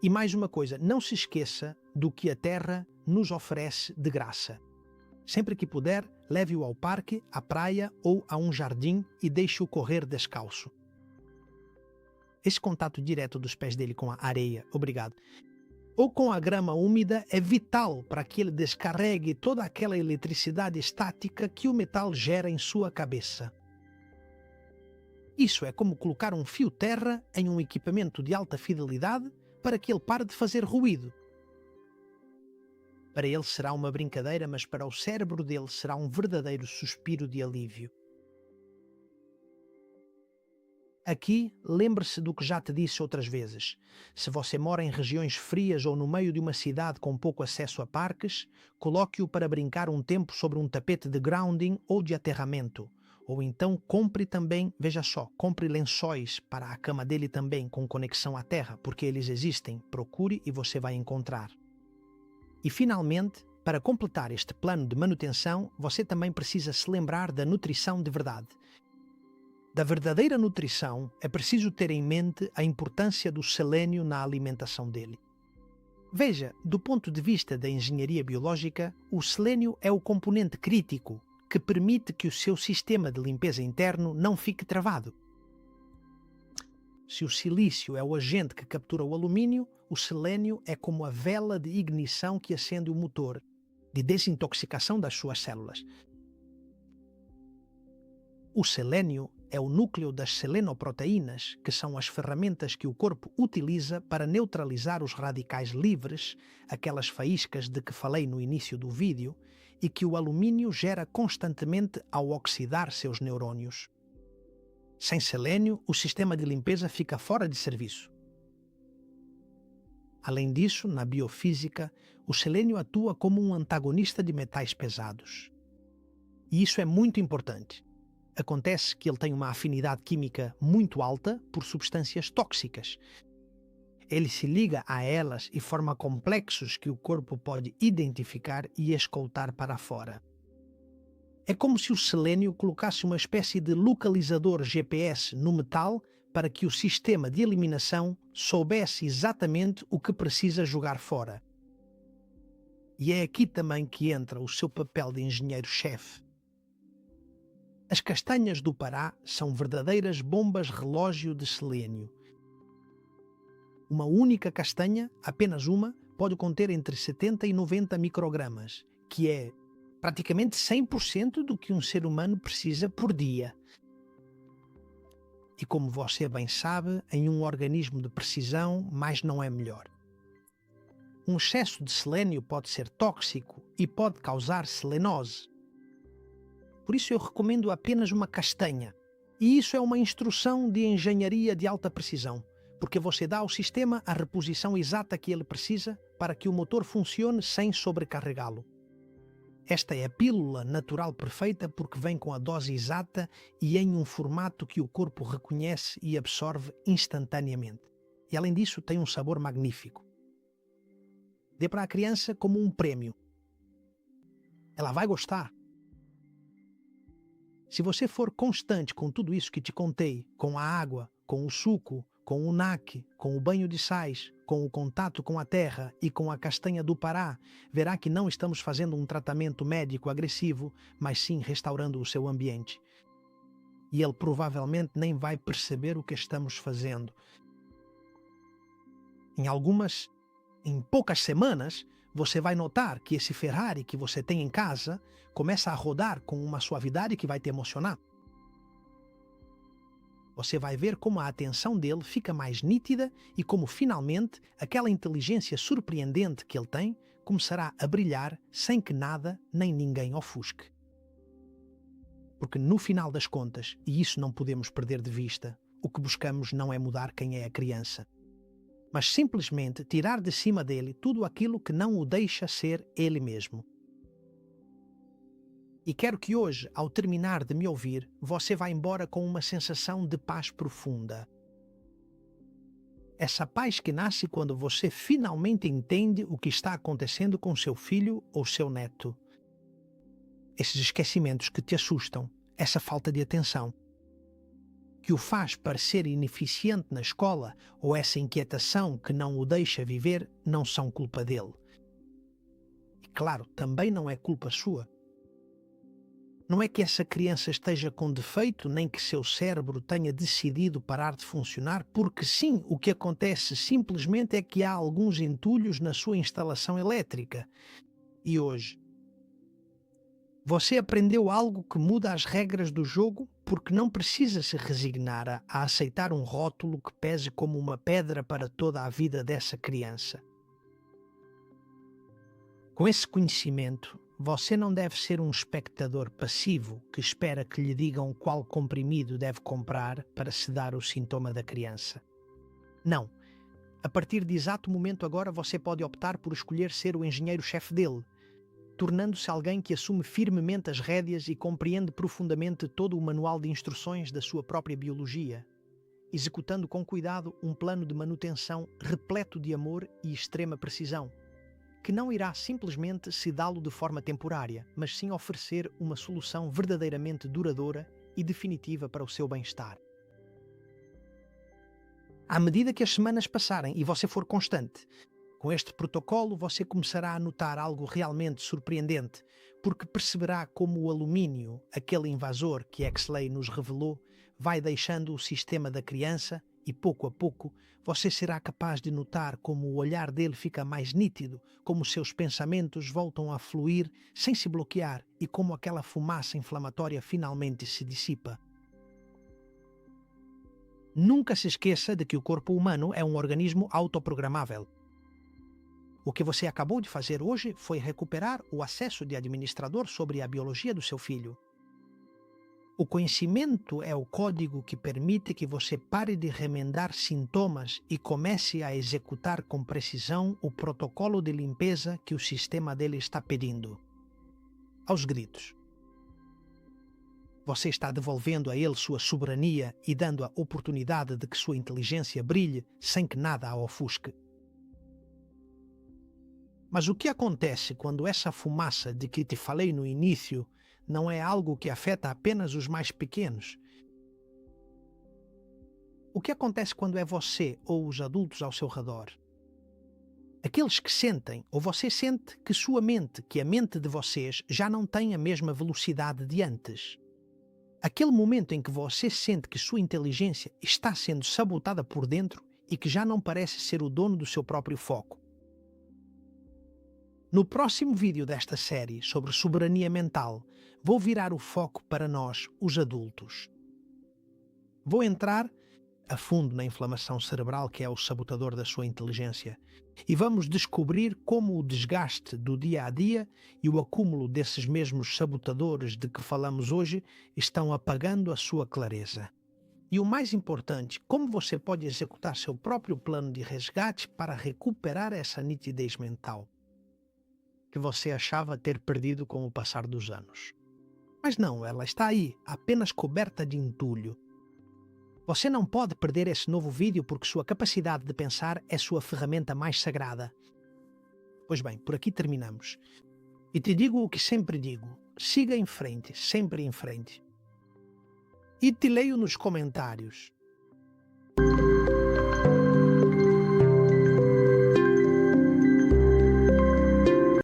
E mais uma coisa, não se esqueça do que a Terra nos oferece de graça. Sempre que puder, leve-o ao parque, à praia ou a um jardim e deixe-o correr descalço. Esse contato direto dos pés dele com a areia, obrigado, ou com a grama úmida é vital para que ele descarregue toda aquela eletricidade estática que o metal gera em sua cabeça. Isso é como colocar um fio terra em um equipamento de alta fidelidade para que ele pare de fazer ruído. Para ele será uma brincadeira, mas para o cérebro dele será um verdadeiro suspiro de alívio. Aqui, lembre-se do que já te disse outras vezes. Se você mora em regiões frias ou no meio de uma cidade com pouco acesso a parques, coloque-o para brincar um tempo sobre um tapete de grounding ou de aterramento. Ou então compre também, veja só, compre lençóis para a cama dele também com conexão à terra, porque eles existem. Procure e você vai encontrar. E finalmente, para completar este plano de manutenção, você também precisa se lembrar da nutrição de verdade. Da verdadeira nutrição, é preciso ter em mente a importância do selênio na alimentação dele. Veja, do ponto de vista da engenharia biológica, o selênio é o componente crítico que permite que o seu sistema de limpeza interno não fique travado. Se o silício é o agente que captura o alumínio, o selênio é como a vela de ignição que acende o motor, de desintoxicação das suas células. O selênio é o núcleo das selenoproteínas, que são as ferramentas que o corpo utiliza para neutralizar os radicais livres, aquelas faíscas de que falei no início do vídeo, e que o alumínio gera constantemente ao oxidar seus neurônios. Sem selênio, o sistema de limpeza fica fora de serviço. Além disso, na biofísica, o selênio atua como um antagonista de metais pesados. E isso é muito importante. Acontece que ele tem uma afinidade química muito alta por substâncias tóxicas. Ele se liga a elas e forma complexos que o corpo pode identificar e escoltar para fora. É como se o selênio colocasse uma espécie de localizador GPS no metal para que o sistema de eliminação soubesse exatamente o que precisa jogar fora. E é aqui também que entra o seu papel de engenheiro-chefe. As castanhas do Pará são verdadeiras bombas relógio de selênio. Uma única castanha, apenas uma, pode conter entre 70 e 90 microgramas, que é praticamente 100% do que um ser humano precisa por dia. E como você bem sabe, em um organismo de precisão, mais não é melhor. Um excesso de selênio pode ser tóxico e pode causar selenose. Por isso eu recomendo apenas uma castanha. E isso é uma instrução de engenharia de alta precisão, porque você dá ao sistema a reposição exata que ele precisa para que o motor funcione sem sobrecarregá-lo. Esta é a pílula natural perfeita porque vem com a dose exata e em um formato que o corpo reconhece e absorve instantaneamente. E além disso tem um sabor magnífico. Dê para a criança como um prêmio. Ela vai gostar. Se você for constante com tudo isso que te contei, com a água, com o suco, com o NAC, com o banho de sais, com o contato com a terra e com a castanha do Pará, verá que não estamos fazendo um tratamento médico agressivo, mas sim restaurando o seu ambiente. E ele provavelmente nem vai perceber o que estamos fazendo. Em poucas semanas, você vai notar que esse Ferrari que você tem em casa começa a rodar com uma suavidade que vai te emocionar. você vai ver como a atenção dele fica mais nítida e como finalmente aquela inteligência surpreendente que ele tem começará a brilhar sem que nada nem ninguém ofusque. Porque no final das contas, e isso não podemos perder de vista, o que buscamos não é mudar quem é a criança, mas simplesmente tirar de cima dele tudo aquilo que não o deixa ser ele mesmo. E quero que hoje, ao terminar de me ouvir, você vá embora com uma sensação de paz profunda. Essa paz que nasce quando você finalmente entende o que está acontecendo com seu filho ou seu neto. Esses esquecimentos que te assustam, essa falta de atenção, que o faz parecer ineficiente na escola ou essa inquietação que não o deixa viver, não são culpa dele. E claro, também não é culpa sua. Não é que essa criança esteja com defeito, nem que seu cérebro tenha decidido parar de funcionar, porque sim, o que acontece simplesmente é que há alguns entulhos na sua instalação elétrica. E hoje, você aprendeu algo que muda as regras do jogo porque não precisa se resignar a aceitar um rótulo que pese como uma pedra para toda a vida dessa criança. Com esse conhecimento, você não deve ser um espectador passivo que espera que lhe digam qual comprimido deve comprar para sedar o sintoma da criança. Não. A partir de exato momento agora você pode optar por escolher ser o engenheiro-chefe dele, tornando-se alguém que assume firmemente as rédeas e compreende profundamente todo o manual de instruções da sua própria biologia, executando com cuidado um plano de manutenção repleto de amor e extrema precisão, que não irá simplesmente sedá-lo de forma temporária, mas sim oferecer uma solução verdadeiramente duradoura e definitiva para o seu bem-estar. À medida que as semanas passarem e você for constante, com este protocolo você começará a notar algo realmente surpreendente, porque perceberá como o alumínio, aquele invasor que Exley nos revelou, vai deixando o sistema da criança e, pouco a pouco, você será capaz de notar como o olhar dele fica mais nítido, como seus pensamentos voltam a fluir sem se bloquear e como aquela fumaça inflamatória finalmente se dissipa. Nunca se esqueça de que o corpo humano é um organismo autoprogramável. O que você acabou de fazer hoje foi recuperar o acesso de administrador sobre a biologia do seu filho. O conhecimento é o código que permite que você pare de remendar sintomas e comece a executar com precisão o protocolo de limpeza que o sistema dele está pedindo. Aos gritos. Você está devolvendo a ele sua soberania e dando a oportunidade de que sua inteligência brilhe sem que nada a ofusque. Mas o que acontece quando essa fumaça de que te falei no início não é algo que afeta apenas os mais pequenos? O que acontece quando é você ou os adultos ao seu redor? Aqueles que sentem, ou você sente que sua mente, que a mente de vocês, já não tem a mesma velocidade de antes. Aquele momento em que você sente que sua inteligência está sendo sabotada por dentro e que já não parece ser o dono do seu próprio foco. No próximo vídeo desta série sobre soberania mental, vou virar o foco para nós, os adultos. Vou entrar a fundo na inflamação cerebral, que é o sabotador da sua inteligência, e vamos descobrir como o desgaste do dia a dia e o acúmulo desses mesmos sabotadores de que falamos hoje estão apagando a sua clareza. E o mais importante, como você pode executar seu próprio plano de resgate para recuperar essa nitidez mental que você achava ter perdido com o passar dos anos. Mas não, ela está aí, apenas coberta de entulho. Você não pode perder esse novo vídeo porque sua capacidade de pensar é sua ferramenta mais sagrada. Pois bem, por aqui terminamos. E te digo o que sempre digo, siga em frente, sempre em frente. E te leio nos comentários.